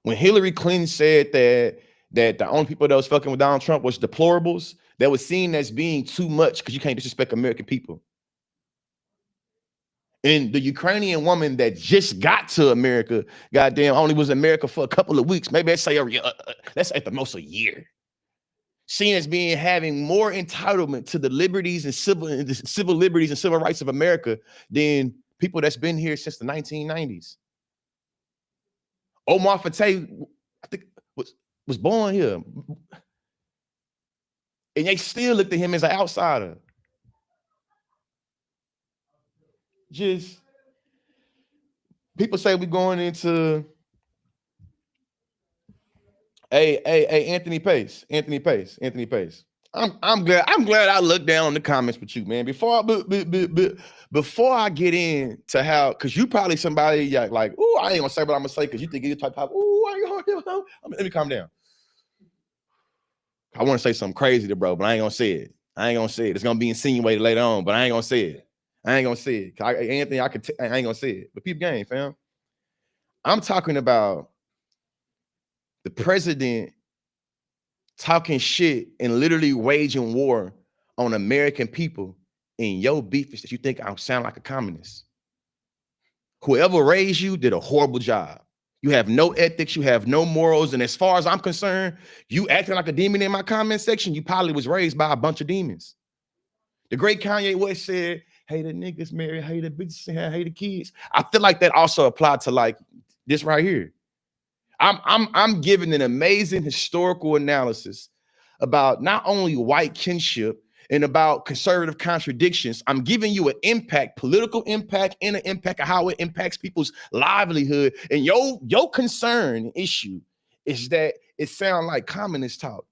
When Hillary Clinton said that the only people that was fucking with Donald Trump was deplorables, that was seen as being too much because you can't disrespect American people. And the Ukrainian woman that just got to America, goddamn, only was in America for a couple of weeks. Maybe let's say at the most a year. Seen as being having more entitlement to the liberties and civil liberties and civil rights of America than people that's been here since the 1990s. Omar Fateh, I think, was born here. And they still looked at him as an outsider. Just people say we're going into Anthony Pace. I'm glad I looked down on the comments with you, man. Before I get into how, because you probably somebody like, oh, I ain't gonna say what I'm gonna say because you think you're type of, oh, I ain't gonna, let me calm down. I want to say something crazy to bro, but I ain't gonna say it. It's gonna be insinuated later on, but I ain't gonna say it. Anthony, I ain't gonna say it. But peep game, fam. I'm talking about the president talking shit and literally waging war on American people, and your beef is that you think I sound like a communist. Whoever raised you did a horrible job. You have no ethics, you have no morals. And as far as I'm concerned, you acting like a demon in my comment section, you probably was raised by a bunch of demons. The great Kanye West said, hey, the niggas married, hey, the bitches, hey, the kids. I feel like that also applied to like this right here. I'm giving an amazing historical analysis about not only white kinship and about conservative contradictions. I'm giving you an impact, political impact, and an impact of how it impacts people's livelihood. And your concern issue is that it sounds like communist talk.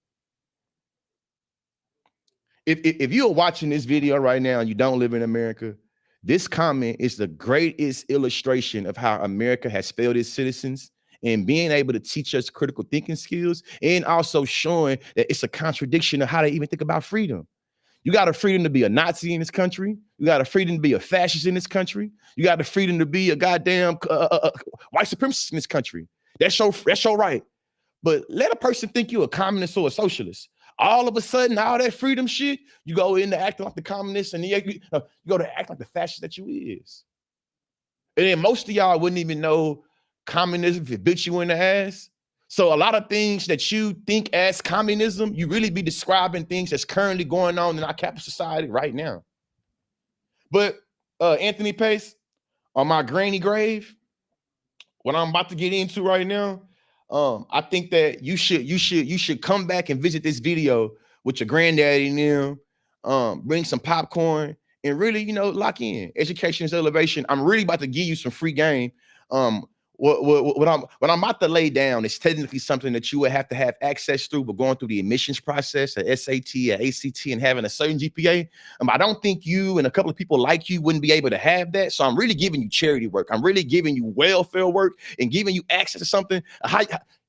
If you're watching this video right now and you don't live in America, this comment is the greatest illustration of how America has failed its citizens and being able to teach us critical thinking skills, and also showing that it's a contradiction of how they even think about freedom. You got a freedom to be a Nazi in this country. You got a freedom to be a fascist in this country. You got the freedom to be a goddamn white supremacist in this country. That's your right. But let a person think you're a communist or a socialist. All of a sudden, all that freedom shit, you go into acting like the communist, and you go to act like the fascist that you is. And then most of y'all wouldn't even know communism if it bit you in the ass. So a lot of things that you think as communism, you really be describing things that's currently going on in our capitalist society right now. But Anthony Pace, on my granny grave, what I'm about to get into right now, I think that you should come back and visit this video with your granddaddy and them, bring some popcorn, and really, lock in. Education is elevation. I'm really about to give you some free game. What I'm about to lay down is technically something that you would have to have access through, but going through the admissions process, a SAT, a ACT, and having a certain GPA. I don't think you and a couple of people like you wouldn't be able to have that. So I'm really giving you charity work. I'm really giving you welfare work and giving you access to something. How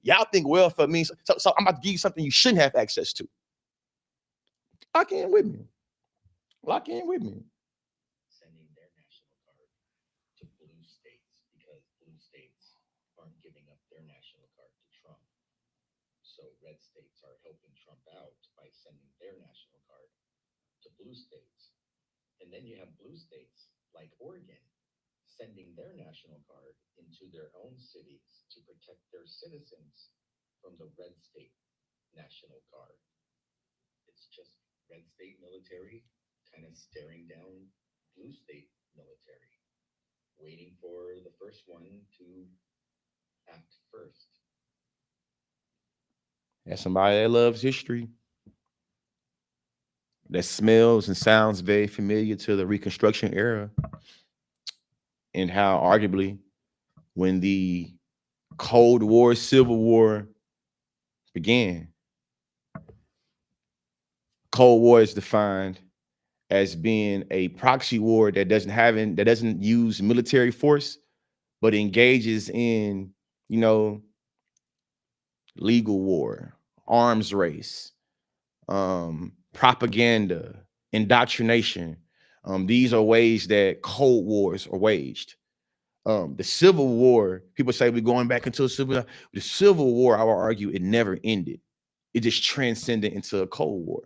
y'all think welfare means? So I'm about to give you something you shouldn't have access to. Lock in with me. Lock in with me. Sending their national card to blue states because blue states aren't giving up their national card to Trump. So red states are helping Trump out by sending their national card to blue states. And then you have blue states like Oregon sending their national card into their own cities to protect their citizens from the red state national card. It's just red state military kind of staring down blue state military, waiting for the first one to act first. As somebody that loves history, that smells and sounds very familiar to the Reconstruction era, and how arguably when the Cold War, Civil War began, Cold War is defined as being a proxy war that doesn't use military force, but engages in, legal war, arms race, propaganda, indoctrination. These are ways that Cold Wars are waged. The Civil War, people say we're going back into a civil war. The Civil War, I will argue, it never ended. It just transcended into a Cold War.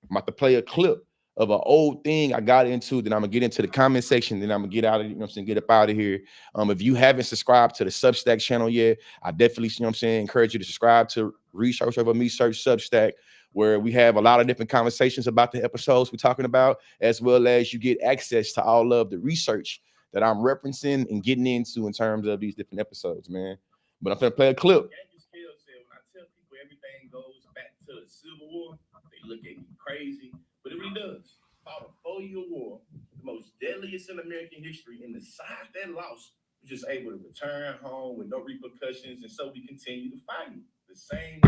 I'm about to play a clip of an old thing I got into, then I'm gonna get into the comment section, then I'm gonna get out of, get up out of here. If you haven't subscribed to the Substack channel yet, I definitely, encourage you to subscribe to Research Over Me Search Substack, where we have a lot of different conversations about the episodes we're talking about, as well as you get access to all of the research that I'm referencing and getting into in terms of these different episodes, man. But I'm gonna play a clip. When I tell people everything goes back to the Civil War, they look at me crazy, but it really does. Fought a 4-year war, the most deadliest in American history, and the side that lost was just able to return home with no repercussions, and so we continue to fight the same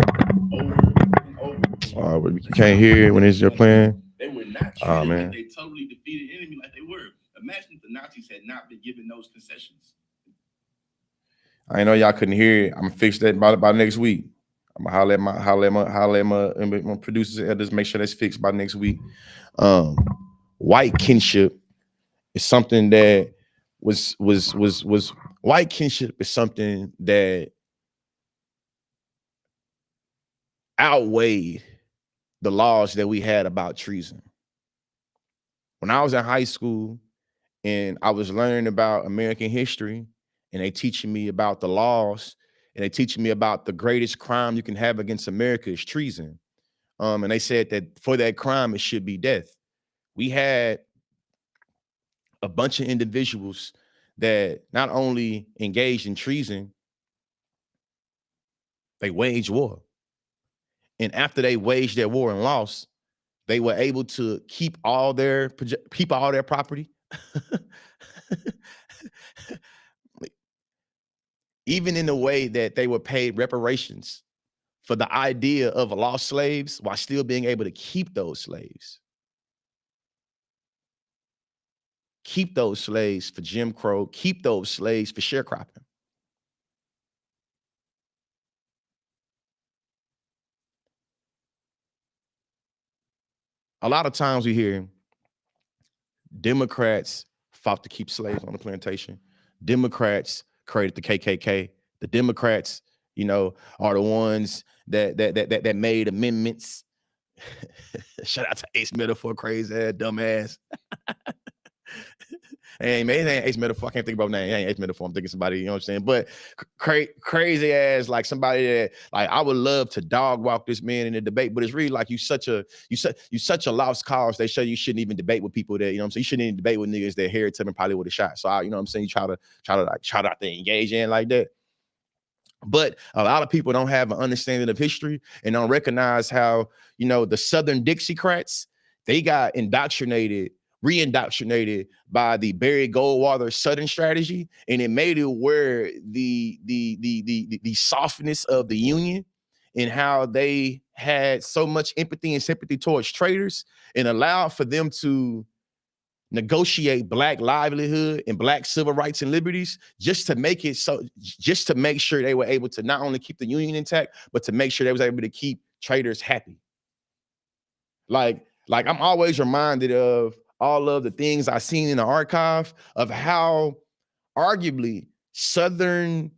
over and over. But you can't hear it when it's your plan. They were not treated like they totally defeated enemy like they were. Imagine if the Nazis had not been given those concessions. I know y'all couldn't hear it. I'm gonna fix that by next week. I'm gonna holler at my producers and editors, make sure that's fixed by next week. White kinship is something that was white kinship is something that outweighed the laws that we had about treason. When I was in high school and I was learning about American history and they teaching me about the laws, and they teaching me about the greatest crime you can have against America is treason. And they said that for that crime, it should be death. We had a bunch of individuals that not only engaged in treason, they waged war. And after they waged their war and lost, they were able to keep all their property. Even in the way that they were paid reparations for the idea of lost slaves while still being able to keep those slaves. Keep those slaves for Jim Crow, keep those slaves for sharecropping. A lot of times we hear Democrats fought to keep slaves on the plantation. Democrats created the KKK. The Democrats, you know, are the ones that made amendments. Shout out to Ace Metaphor, crazy ass, dumbass. It ain't Ace Metaphor. I can't think about name. It ain't Ace Metaphor. I'm thinking somebody, you know what I'm saying? But crazy ass, like somebody that, like, I would love to dog walk this man in a debate, but it's really like you such a lost cause. They show you shouldn't even debate with people that, you know what I'm saying? You shouldn't even debate with niggas that hair to them probably would have shot. So you know what I'm saying? You try to engage in like that. But a lot of people don't have an understanding of history and don't recognize how, you know, the Southern Dixiecrats, they got re-indoctrinated by the Barry Goldwater Southern strategy, and it made it where the softness of the Union and how they had so much empathy and sympathy towards traitors and allowed for them to negotiate Black livelihood and Black civil rights and liberties just to make sure they were able to not only keep the Union intact, but to make sure they was able to keep traitors happy. Like I'm always reminded of all of the things I've seen in the archive of how arguably Southern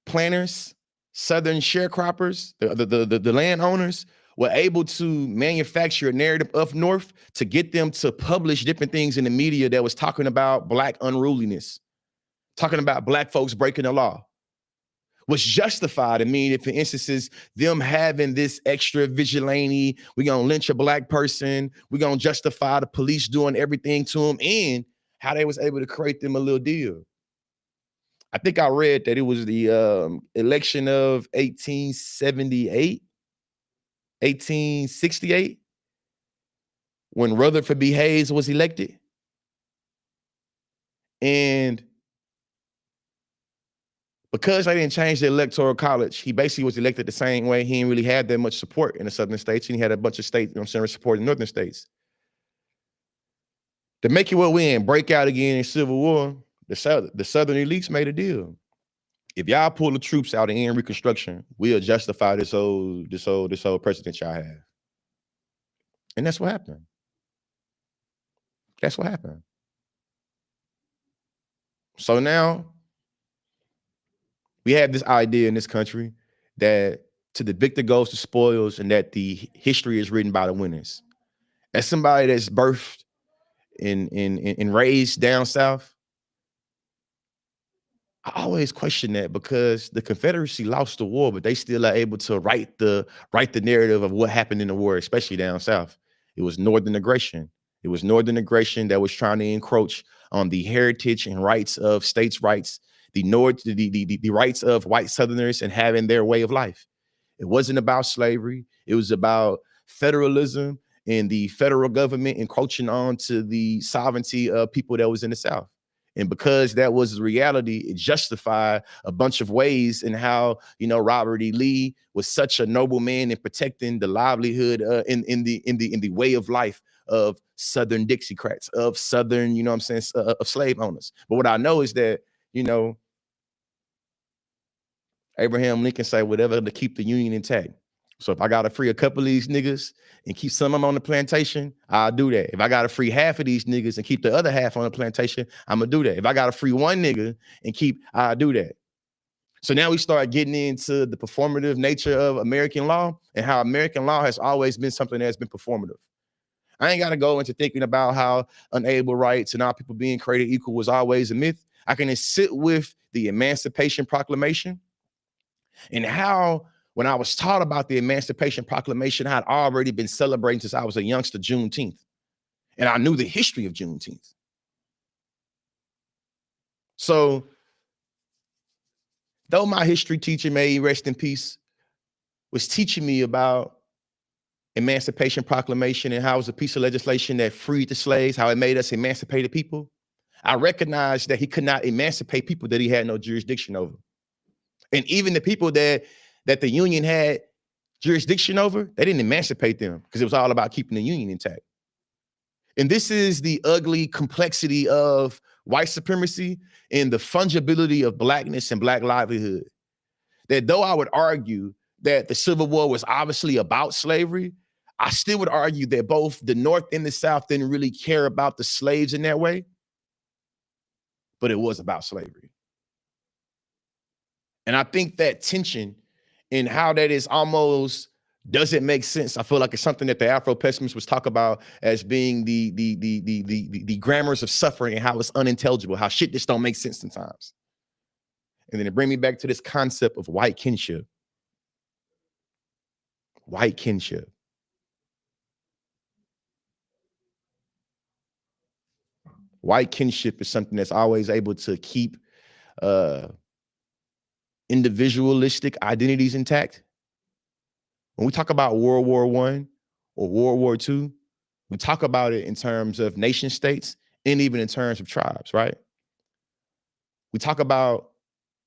planters, Southern sharecroppers, the landowners were able to manufacture a narrative up north to get them to publish different things in the media that was talking about Black unruliness, talking about Black folks breaking the law, was justified. I mean, if for instances, them having this extra vigilante, we're going to lynch a Black person, we're going to justify the police doing everything to them, and how they was able to create them a little deal. I think I read that it was the election of 1868, when Rutherford B. Hayes was elected. And because they didn't change the electoral college, he basically was elected the same way. He didn't really have that much support in the southern states, and he had a bunch of states, you know what I'm saying, support in northern states. To make it what we in, break out again in Civil War, the southern elites made a deal. If y'all pull the troops out and end Reconstruction, we'll justify this old president y'all have. And that's what happened. That's what happened. So now we have this idea in this country that to the victor goes the spoils, and that the history is written by the winners. As somebody that's birthed and raised down south, I always question that, because the Confederacy lost the war, but they still are able to write the narrative of what happened in the war, especially down south. It was Northern aggression. It was Northern aggression that was trying to encroach on the heritage and rights of states' rights, the rights of white Southerners and having their way of life. It wasn't about slavery. It was about federalism and the federal government encroaching on to the sovereignty of people that was in the South. And because that was the reality, it justified a bunch of ways in how, you know, Robert E. Lee was such a noble man in protecting the livelihood in the way of life of Southern Dixiecrats, of Southern, you know what I'm saying, of slave owners. But what I know is that, you know, Abraham Lincoln said whatever to keep the Union intact. So if I got to free a couple of these niggas and keep some of them on the plantation, I'll do that. If I got to free half of these niggas and keep the other half on the plantation, I'm going to do that. If I got to free one nigga and I'll do that. So now we start getting into the performative nature of American law and how American law has always been something that's been performative. I ain't got to go into thinking about how unable rights and all people being created equal was always a myth. I can sit with the Emancipation Proclamation and how, when I was taught about the Emancipation Proclamation, I had already been celebrating since I was a youngster Juneteenth. And I knew the history of Juneteenth. So, though my history teacher, may he rest in peace, was teaching me about Emancipation Proclamation and how it was a piece of legislation that freed the slaves, how it made us emancipated people, I recognized that he could not emancipate people that he had no jurisdiction over. And even the people that the Union had jurisdiction over, they didn't emancipate them because it was all about keeping the Union intact. And this is the ugly complexity of white supremacy and the fungibility of blackness and black livelihood. That though I would argue that the Civil War was obviously about slavery, I still would argue that both the North and the South didn't really care about the slaves in that way, but it was about slavery. And I think that tension and how that is almost doesn't make sense. I feel like it's something that the Afro-pessimists was talk about as being the grammars of suffering and how it's unintelligible, how shit just don't make sense sometimes. And then it bring me back to this concept of white kinship. White kinship. White kinship is something that's always able to keep individualistic identities intact. When we talk about World War I or World War II, we talk about it in terms of nation states and even in terms of tribes, right? We talk about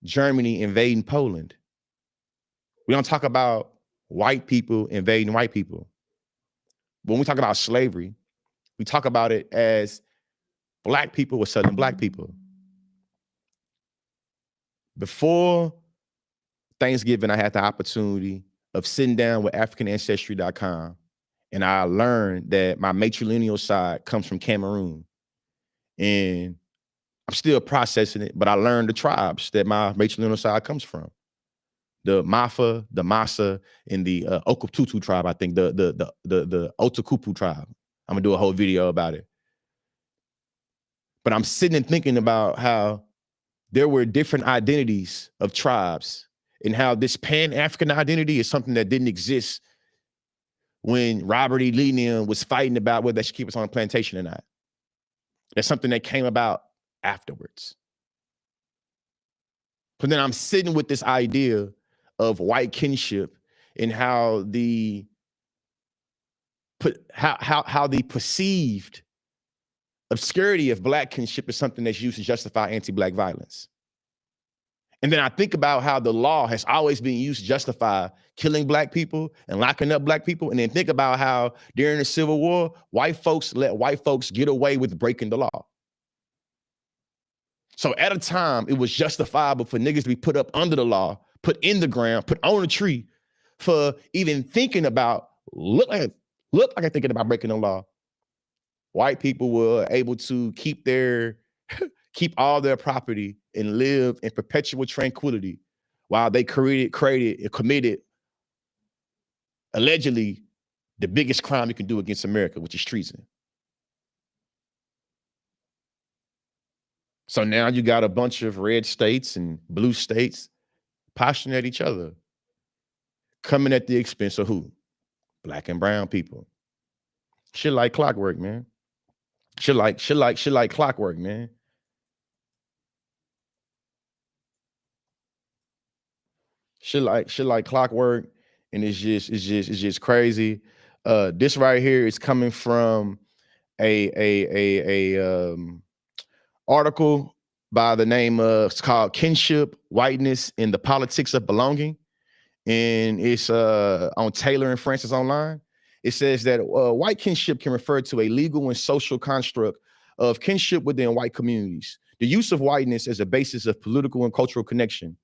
Germany invading Poland. We don't talk about white people invading white people. When we talk about slavery, we talk about it as black people were selling black people. Before Thanksgiving, I had the opportunity of sitting down with AfricanAncestry.com, and I learned that my matrilineal side comes from Cameroon. And I'm still processing it, but I learned the tribes that my matrilineal side comes from. The Mafa, the Masa, and the Okututu tribe, I think, the Otokupu tribe. I'm gonna do a whole video about it. But I'm sitting and thinking about how there were different identities of tribes and how this Pan-African identity is something that didn't exist when Robert E. Lee was fighting about whether they should keep us on a plantation or not. That's something that came about afterwards. But then I'm sitting with this idea of white kinship and how the perceived obscurity of black kinship is something that's used to justify anti-black violence. And then I think about how the law has always been used to justify killing black people and locking up black people. And then think about how during the Civil War, white folks let white folks get away with breaking the law. So at a time, it was justifiable for niggas to be put up under the law, put in the ground, put on a tree for even thinking about, look like I'm thinking about breaking the law. White people were able to keep all their property and live in perpetual tranquility while they created and committed allegedly the biggest crime you can do against America, which is treason. So now you got a bunch of red states and blue states posturing at each other, coming at the expense of who? Black and brown people. Shit like clockwork, man. Shit like clockwork, man. Shit like clockwork, and it's just crazy. This right here is coming from a article by the name of, it's called Kinship, Whiteness, and the Politics of Belonging. And it's on Taylor and Francis Online. It says that white kinship can refer to a legal and social construct of kinship within white communities. The use of whiteness as a basis of political and cultural connection.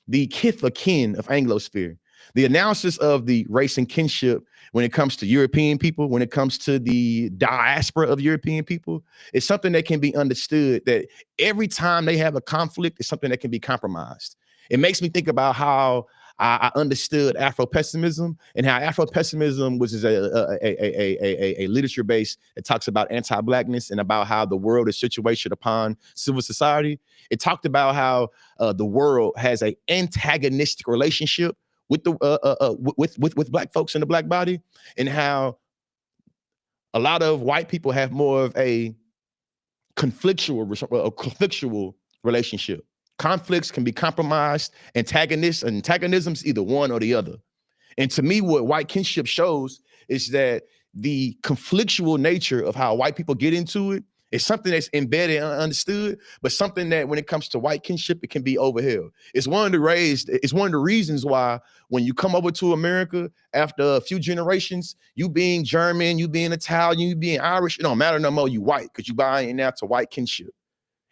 The kith or kin of Anglosphere. The analysis of the race and kinship when it comes to European people, when it comes to the diaspora of European people, is something that can be understood that every time they have a conflict, it's something that can be compromised. It makes me think about how I understood Afro-pessimism and how Afro-pessimism was a literature base that talks about anti-blackness and about how the world is situated upon civil society. It talked about how the world has an antagonistic relationship with the with black folks in the black body, and how a lot of white people have more of a conflictual relationship. Conflicts can be compromised. Antagonism's either one or the other. And to me, what white kinship shows is that the conflictual nature of how white people get into it is something that's embedded and understood, but something that when it comes to white kinship, it can be overheld. It's one of the reasons why when you come over to America after a few generations, you being German, you being Italian, you being Irish, it don't matter no more, you white, because you buy in now to white kinship.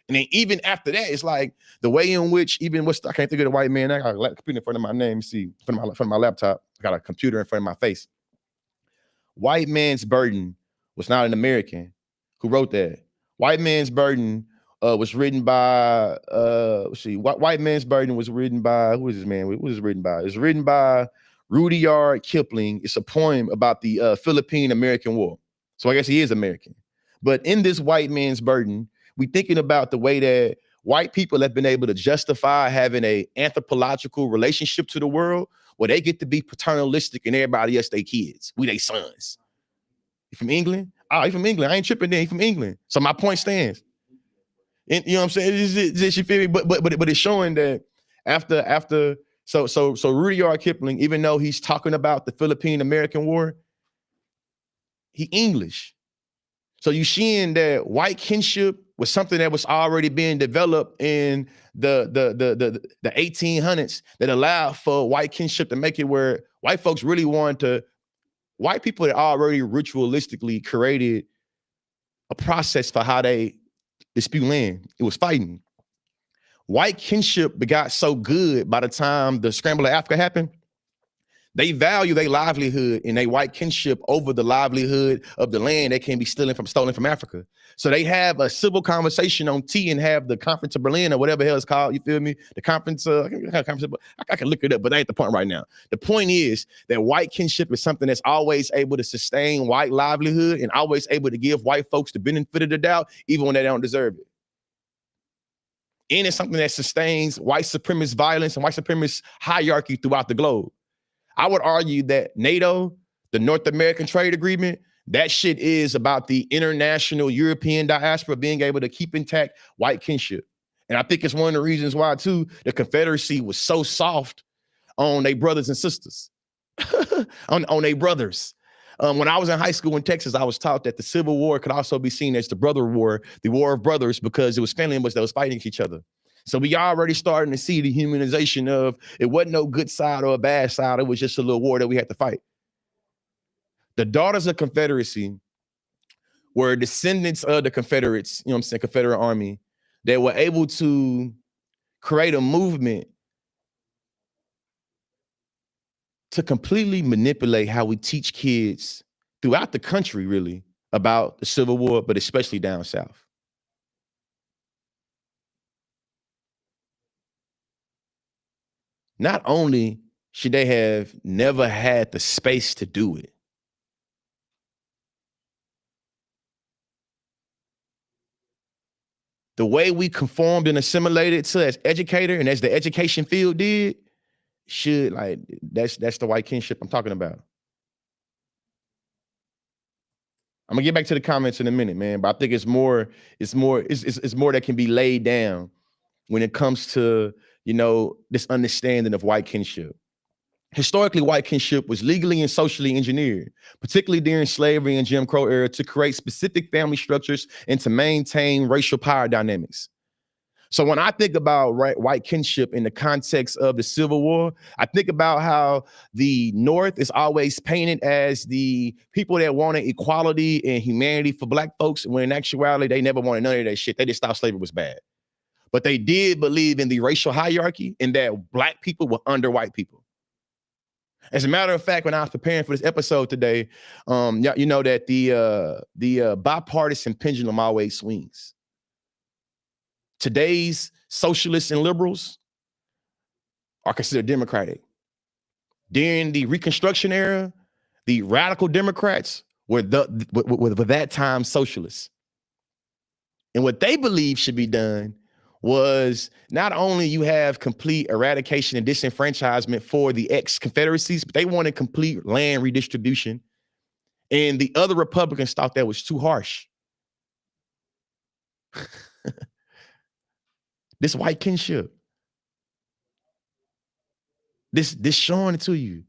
And then even after that, it's like the way in which I can't think of the white man. I got a computer in front of my name. See, in front of my laptop. I got a computer in front of my face. White Man's Burden was not an American who wrote that. White Man's Burden was written by, White Man's Burden was written by, who is this man? What is it written by? It's written by Rudyard Kipling. It's a poem about the Philippine-American War. So I guess he is American. But in this White Man's Burden, we thinking about the way that white people have been able to justify having a anthropological relationship to the world where they get to be paternalistic and everybody else they kids. We they sons. You from England? Oh, you from England. I ain't tripping then. You from England. So my point stands. And you know what I'm saying? You feel me? But it's showing that after so Rudyard Kipling, even though he's talking about the Philippine-American War, he English. So you seeing that white kinship was something that was already being developed in the 1800s that allowed for white kinship to make it where white folks really white people had already ritualistically created a process for how they dispute land. It was fighting. White kinship got so good by the time the scramble of Africa happened, they value their livelihood and their white kinship over the livelihood of the land that can be stolen from Africa. So they have a civil conversation on tea and have the Conference of Berlin or whatever the hell it's called. You feel me? The conference, I can look it up, but that ain't the point right now. The point is that white kinship is something that's always able to sustain white livelihood and always able to give white folks the benefit of the doubt, even when they don't deserve it. And it's something that sustains white supremacist violence and white supremacist hierarchy throughout the globe. I would argue that NATO, the North American Trade Agreement, that shit is about the international European diaspora being able to keep intact white kinship. And I think it's one of the reasons why, too, the Confederacy was so soft on their brothers and sisters, on their brothers. When I was in high school in Texas, I was taught that the Civil War could also be seen as the brother war, the war of brothers, because it was family members that was fighting each other. So we already starting to see the humanization of it wasn't no good side or a bad side. It was just a little war that we had to fight. The Daughters of Confederacy were descendants of the Confederates, you know what I'm saying, Confederate Army, that were able to create a movement to completely manipulate how we teach kids throughout the country, really, about the Civil War, but especially down south. Not only should they have never had the space to do it, the way we conformed and assimilated to as educator and as the education field did, should that's the white kinship I'm talking about. I'm gonna get back to the comments in a minute, man, but I think it's more that can be laid down when it comes to, you know, this understanding of white kinship. Historically, white kinship was legally and socially engineered, particularly during slavery and Jim Crow era, to create specific family structures and to maintain racial power dynamics. So when I think about white kinship in the context of the Civil War, I think about how the North is always painted as the people that wanted equality and humanity for black folks, when in actuality, they never wanted none of that shit. They just thought slavery was bad. But they did believe in the racial hierarchy and that black people were under white people. As a matter of fact, when I was preparing for this episode today, you know that the bipartisan pendulum always swings. Today's socialists and liberals are considered democratic. During the Reconstruction era, the radical Democrats were that time socialists. And what they believed should be done was not only you have complete eradication and disenfranchisement for the ex-Confederacies, but they wanted complete land redistribution. And the other Republicans thought that was too harsh. This white kinship. This showing it to you.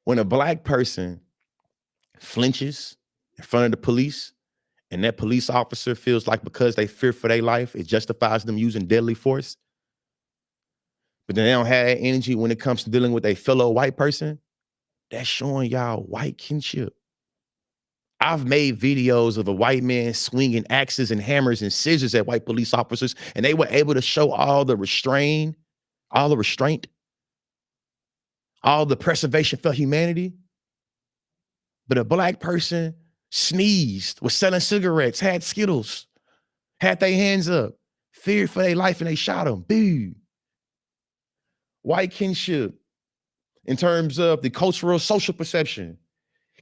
When a black person flinches in front of the police, and that police officer feels like because they fear for their life, it justifies them using deadly force, but then they don't have that energy when it comes to dealing with a fellow white person, that's showing y'all white kinship. I've made videos of a white man swinging axes and hammers and scissors at white police officers, and they were able to show all the restraint, all the preservation for humanity. But a black person sneezed, was selling cigarettes, had Skittles, had their hands up, feared for their life, and they shot him. Boo. White kinship, in terms of the cultural social perception,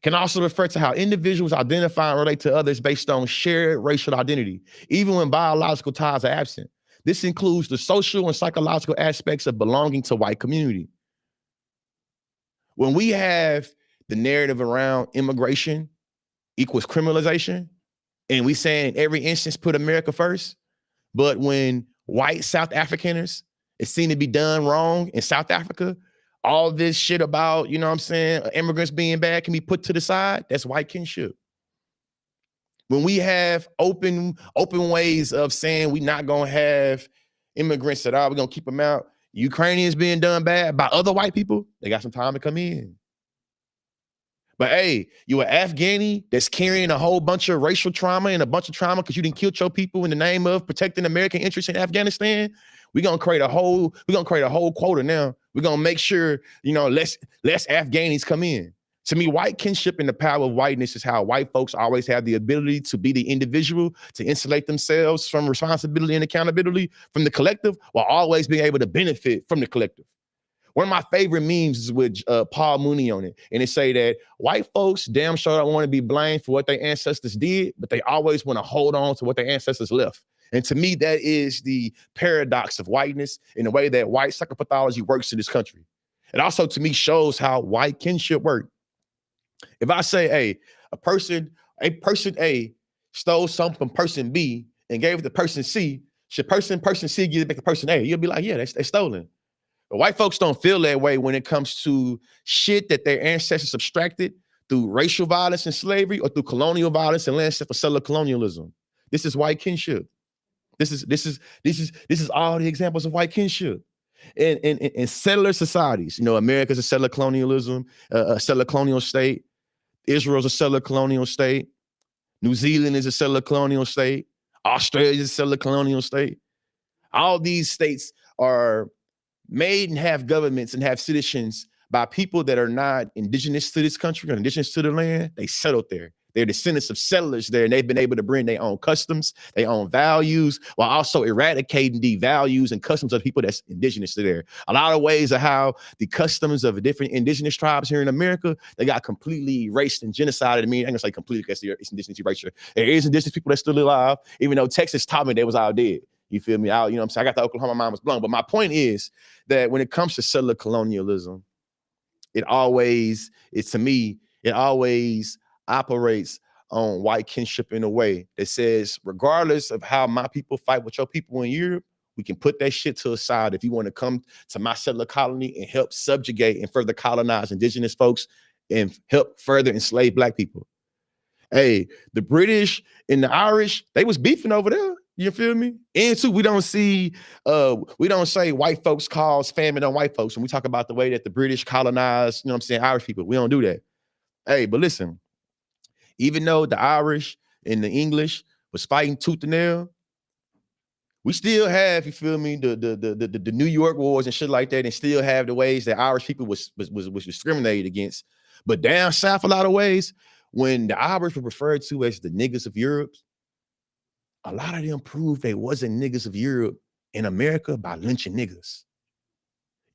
can also refer to how individuals identify and relate to others based on shared racial identity, even when biological ties are absent. This includes the social and psychological aspects of belonging to white community. When we have the narrative around immigration equals criminalization, and we say in every instance put America first, but when white South Africaners, it's seen to be done wrong in South Africa, all this shit about, you know what I'm saying, immigrants being bad can be put to the side. That's white kinship. When we have open ways of saying we're not gonna have immigrants at all, we're gonna keep them out, Ukrainians being done bad by other white people, they got some time to come in. But hey, you an Afghani that's carrying a whole bunch of racial trauma and a bunch of trauma because you didn't kill your people in the name of protecting American interests in Afghanistan. We're gonna create a whole quota now. We're gonna make sure, you know, less Afghanis come in. To me, white kinship and the power of whiteness is how white folks always have the ability to be the individual, to insulate themselves from responsibility and accountability from the collective, while always being able to benefit from the collective. One of my favorite memes is with Paul Mooney on it. And it say that white folks damn sure don't want to be blamed for what their ancestors did, but they always want to hold on to what their ancestors left. And to me, that is the paradox of whiteness in the way that white psychopathology works in this country. It also, to me, shows how white kinship works. If I say, hey, person A stole something from person B and gave it to person C, should person C give it back to person A? You'll be like, yeah, they stolen. But white folks don't feel that way when it comes to shit that their ancestors abstracted through racial violence and slavery or through colonial violence and land for settler colonialism. This is white kinship. This is all the examples of white kinship. In settler societies, you know, America's a settler colonialism, a settler colonial state. Israel's a settler colonial state. New Zealand is a settler colonial state. Australia is a settler colonial state. All these states are made and have governments and have citizens by people that are not indigenous to this country or indigenous to the land. They settled there. They're descendants of settlers there, and they've been able to bring their own customs, their own values, while also eradicating the values and customs of people that's indigenous to there. A lot of ways of how the customs of different indigenous tribes here in America, they got completely erased and genocided. I mean, I'm gonna say completely because it's indigenous erasure. There is indigenous people that's still alive, even though Texas taught me they was all dead. You feel me? You know what I'm saying? I got the Oklahoma mind was blown. But my point is that when it comes to settler colonialism, it always operates on white kinship in a way that says, regardless of how my people fight with your people in Europe, we can put that shit to a side if you want to come to my settler colony and help subjugate and further colonize indigenous folks and help further enslave black people. Hey, the British and the Irish, they was beefing over there. You feel me? And two, we don't say white folks cause famine on white folks when we talk about the way that the British colonized, you know what I'm saying, Irish people. We don't do that. Hey, but listen, even though the Irish and the English was fighting tooth and nail, we still have, you feel me, the New York wars and shit like that, and still have the ways that Irish people was discriminated against. But down south, a lot of ways, when the Irish were referred to as the niggas of Europe, a lot of them proved they wasn't niggas of Europe in America by lynching niggas.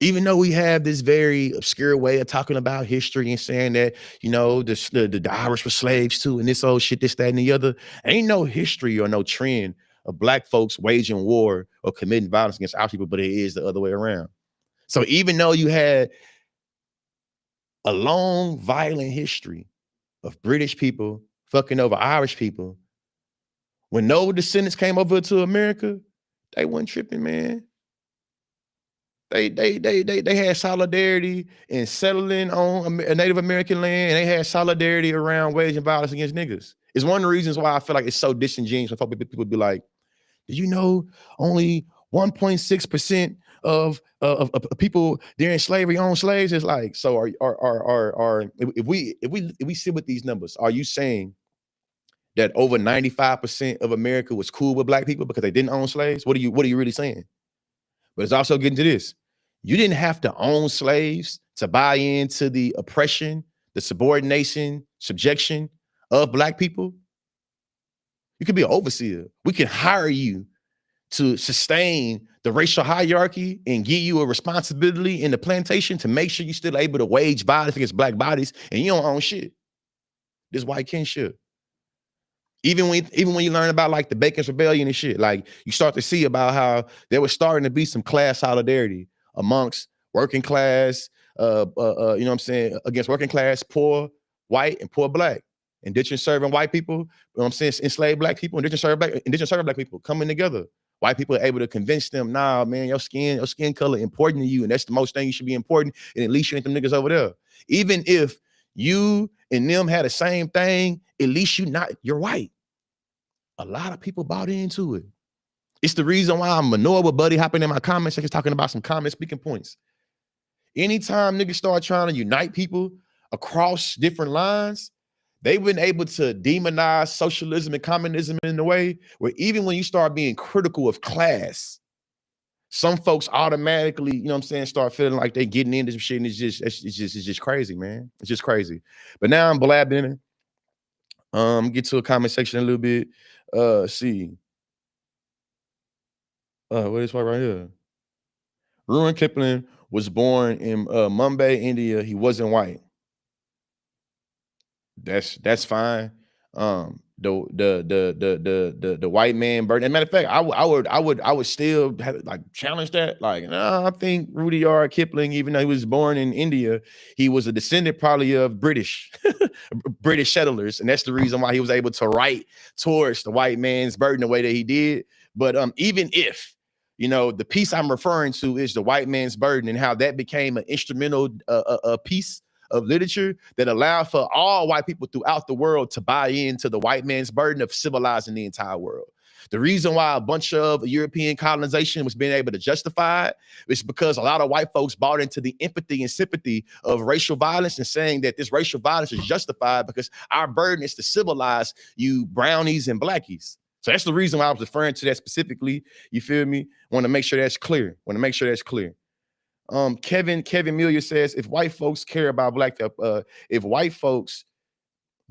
Even though we have this very obscure way of talking about history and saying that, you know, the Irish were slaves too, and this old shit, this, that, and the other, ain't no history or no trend of black folks waging war or committing violence against our people, but it is the other way around. So even though you had a long, violent history of British people fucking over Irish people, when no descendants came over to America, they wasn't tripping, man. They had solidarity in settling on a Native American land, and they had solidarity around waging violence against niggas. It's one of the reasons why I feel like it's so disingenuous when people be like, "Did you know only 1.6% of people during slavery owned slaves?" It's like, so if we sit with these numbers, are you saying that over 95% of America was cool with black people because they didn't own slaves? What are you really saying? But it's also getting to this. You didn't have to own slaves to buy into the oppression, the subordination, subjection of black people. You could be an overseer. We can hire you to sustain the racial hierarchy and give you a responsibility in the plantation to make sure you're still able to wage violence against black bodies, and you don't own shit. This white kinship. Even when you learn about like the Bacon's Rebellion and shit, like you start to see about how there was starting to be some class solidarity amongst working class, you know what I'm saying, against working class, poor white and poor black, indentured serving white people, you know what I'm saying, enslaved black people, indentured serving black people coming together. White people are able to convince them, nah, man, your skin color important to you, and that's the most thing you should be important, and at least you ain't them niggas over there. Even if you and them had the same thing, at least you're white. A lot of people bought into it. It's the reason why I'm annoyed with Buddy hopping in my comment section talking about some comment speaking points. Anytime niggas start trying to unite people across different lines, they've been able to demonize socialism and communism in a way where even when you start being critical of class, some folks automatically, you know what I'm saying, start feeling like they getting into some shit, and it's just crazy, man. It's just crazy. But now I'm blabbing it. Get to a comment section a little bit. See. What is right here? Rudyard Kipling was born in Mumbai, India. He wasn't white. That's fine. The white man burden. As a matter of fact, I would still like challenge that. Like, no, I think Rudyard Kipling, even though he was born in India, he was a descendant probably of British settlers, and that's the reason why he was able to write towards the white man's burden the way that he did. But even if, you know, the piece I'm referring to is the white man's burden and how that became an instrumental piece of literature that allowed for all white people throughout the world to buy into the white man's burden of civilizing the entire world. The reason why a bunch of European colonization was being able to justify it is because a lot of white folks bought into the empathy and sympathy of racial violence and saying that this racial violence is justified because our burden is to civilize you brownies and blackies. So that's the reason why I was referring to that specifically. You feel me? Want to make sure that's clear. Kevin Miller says, if white folks care about if white folks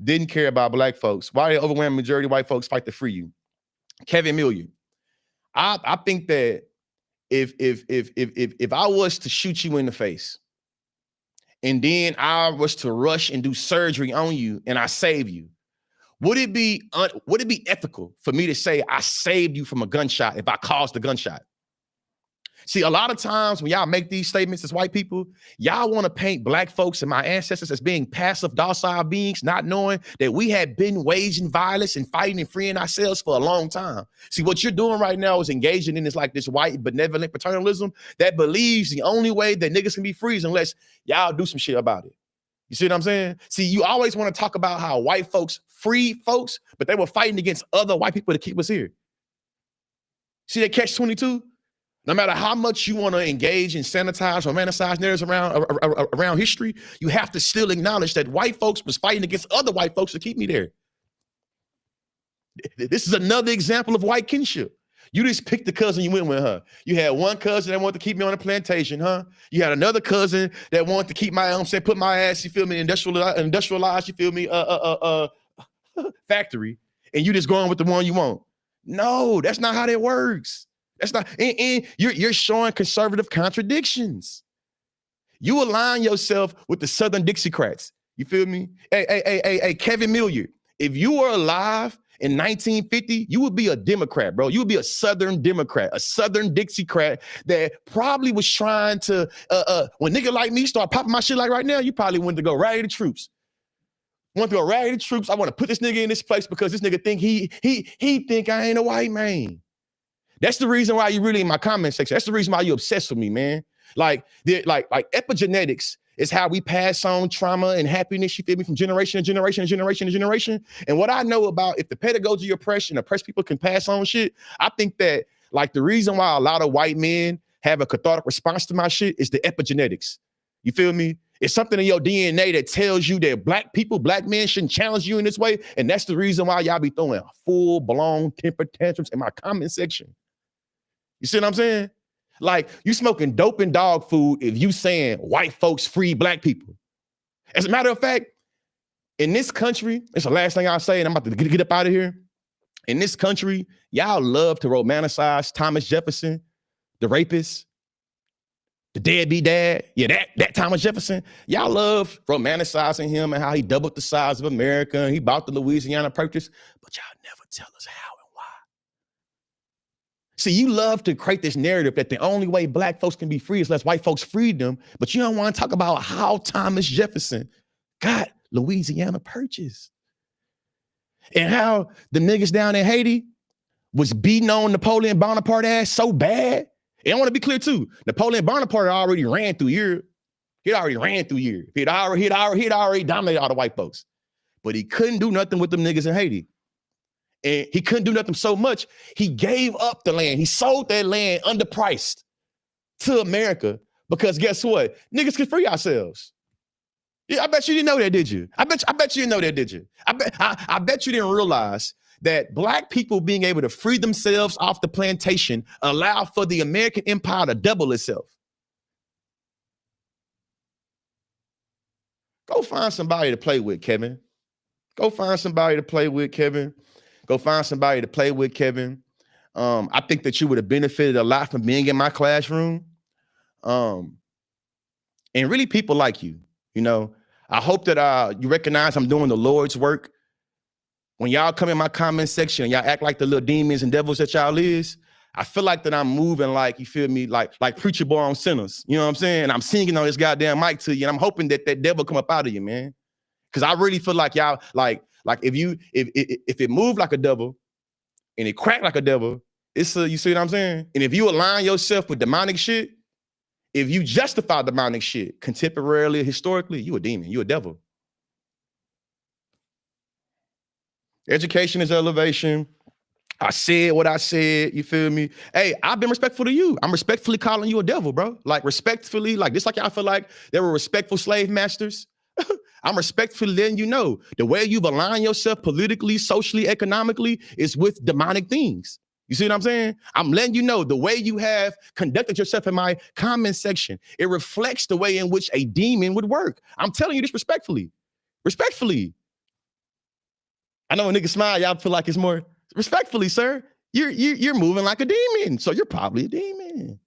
didn't care about black folks, why the overwhelming majority of white folks fight to free you? Kevin Miller, I think that if I was to shoot you in the face and then I was to rush and do surgery on you and I save you, would it be ethical for me to say I saved you from a gunshot if I caused the gunshot? See, a lot of times when y'all make these statements as white people, y'all want to paint black folks and my ancestors as being passive, docile beings, not knowing that we had been waging violence and fighting and freeing ourselves for a long time. See, what you're doing right now is engaging in this white benevolent paternalism that believes the only way that niggas can be free is unless y'all do some shit about it. You see what I'm saying? See, you always want to talk about how white folks free folks, but they were fighting against other white people to keep us here. See that catch-22? No matter how much you want to engage in sanitized, romanticized narratives around history, you have to still acknowledge that white folks was fighting against other white folks to keep me there. This is another example of white kinship. You just picked the cousin you went with, huh? You had one cousin that wanted to keep me on a plantation, huh? You had another cousin that wanted to keep my put my ass, you feel me, industrialized, you feel me, factory, and you just going with the one you want. No, that's not how that works. That's not, and you're showing conservative contradictions. You align yourself with the Southern Dixiecrats. You feel me? Hey, Kevin Milliard, if you were alive in 1950, you would be a Democrat, bro. You would be a Southern Democrat, a Southern Dixiecrat that probably was trying to, when nigga like me start popping my shit like right now, you probably wanted to go rally the troops. I want to put this nigga in this place because this nigga think he think I ain't a white man. That's the reason why you really in my comment section. That's the reason why you obsessed with me, man. Like epigenetics is how we pass on trauma and happiness, you feel me, from generation to generation to generation to generation. And what I know about if the pedagogy of oppression, oppressed people can pass on shit, I think that like the reason why a lot of white men have a cathartic response to my shit is the epigenetics. You feel me? It's something in your DNA that tells you that black men shouldn't challenge you in this way. And that's the reason why y'all be throwing full-blown temper tantrums in my comment section. You see what I'm saying? Like, you smoking dope and dog food if you saying white folks free black people. As a matter of fact, in this country, it's the last thing I'll say, and I'm about to get up out of here. In this country, y'all love to romanticize Thomas Jefferson, the rapist, the deadbeat dad. Yeah, that Thomas Jefferson. Y'all love romanticizing him and how he doubled the size of America and he bought the Louisiana Purchase, but y'all never tell us how and why. See, you love to create this narrative that the only way black folks can be free is unless white folks freed them, but you don't want to talk about how Thomas Jefferson got Louisiana Purchase and how the niggas down in Haiti was beating on Napoleon Bonaparte ass so bad. And I want to be clear too, Napoleon Bonaparte already ran through Europe. He'd already dominated all the white folks, but he couldn't do nothing with them niggas in Haiti. And he couldn't do nothing so much, he gave up the land. He sold that land underpriced to America because guess what? Niggas could free ourselves. Yeah, I bet you didn't know that, did you? I bet you didn't know that, did you? I bet you didn't realize that black people being able to free themselves off the plantation allowed for the American empire to double itself. Go find somebody to play with, Kevin. Go find somebody to play with, Kevin. I think that you would have benefited a lot from being in my classroom. And really people like you, you know. I hope that you recognize I'm doing the Lord's work. When y'all come in my comment section and y'all act like the little demons and devils that y'all is, I feel like that I'm moving like, you feel me, like Preacher Boy on Sinners. You know what I'm saying? And I'm singing on this goddamn mic to you, and I'm hoping that that devil come up out of you, man. Because I really feel like y'all, like if it moved like a devil and it cracked like a devil, it's you see what I'm saying? And if you align yourself with demonic shit, if you justify demonic shit contemporarily, historically, you a demon, you a devil. Education is elevation. I said what I said, you feel me? Hey, I've been respectful to you. I'm respectfully calling you a devil, bro. Like respectfully, like just like y'all feel like there were respectful slave masters. I'm respectfully letting you know the way you've aligned yourself politically, socially, economically is with demonic things. You see what I'm saying? I'm letting you know the way you have conducted yourself in my comment section, it reflects the way in which a demon would work. I'm telling you this respectfully. Respectfully. I know when niggas smile, y'all feel like it's more respectfully, sir. You're moving like a demon, so you're probably a demon.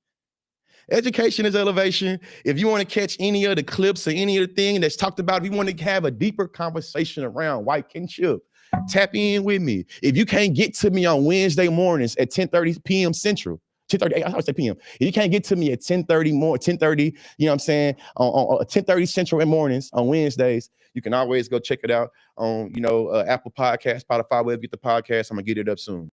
Education is elevation. If you want to catch any of the clips or any of the thing that's talked about, if you want to have a deeper conversation around white kinship, tap in with me. If you can't get to me on Wednesday mornings at 10:30 p.m. Central, 10:30, I say p.m. If you can't get to me at 10:30, you know what I'm saying, on 10:30 Central in mornings on Wednesdays, you can always go check it out on, Apple Podcasts, Spotify, wherever you get the podcast. I'm going to get it up soon.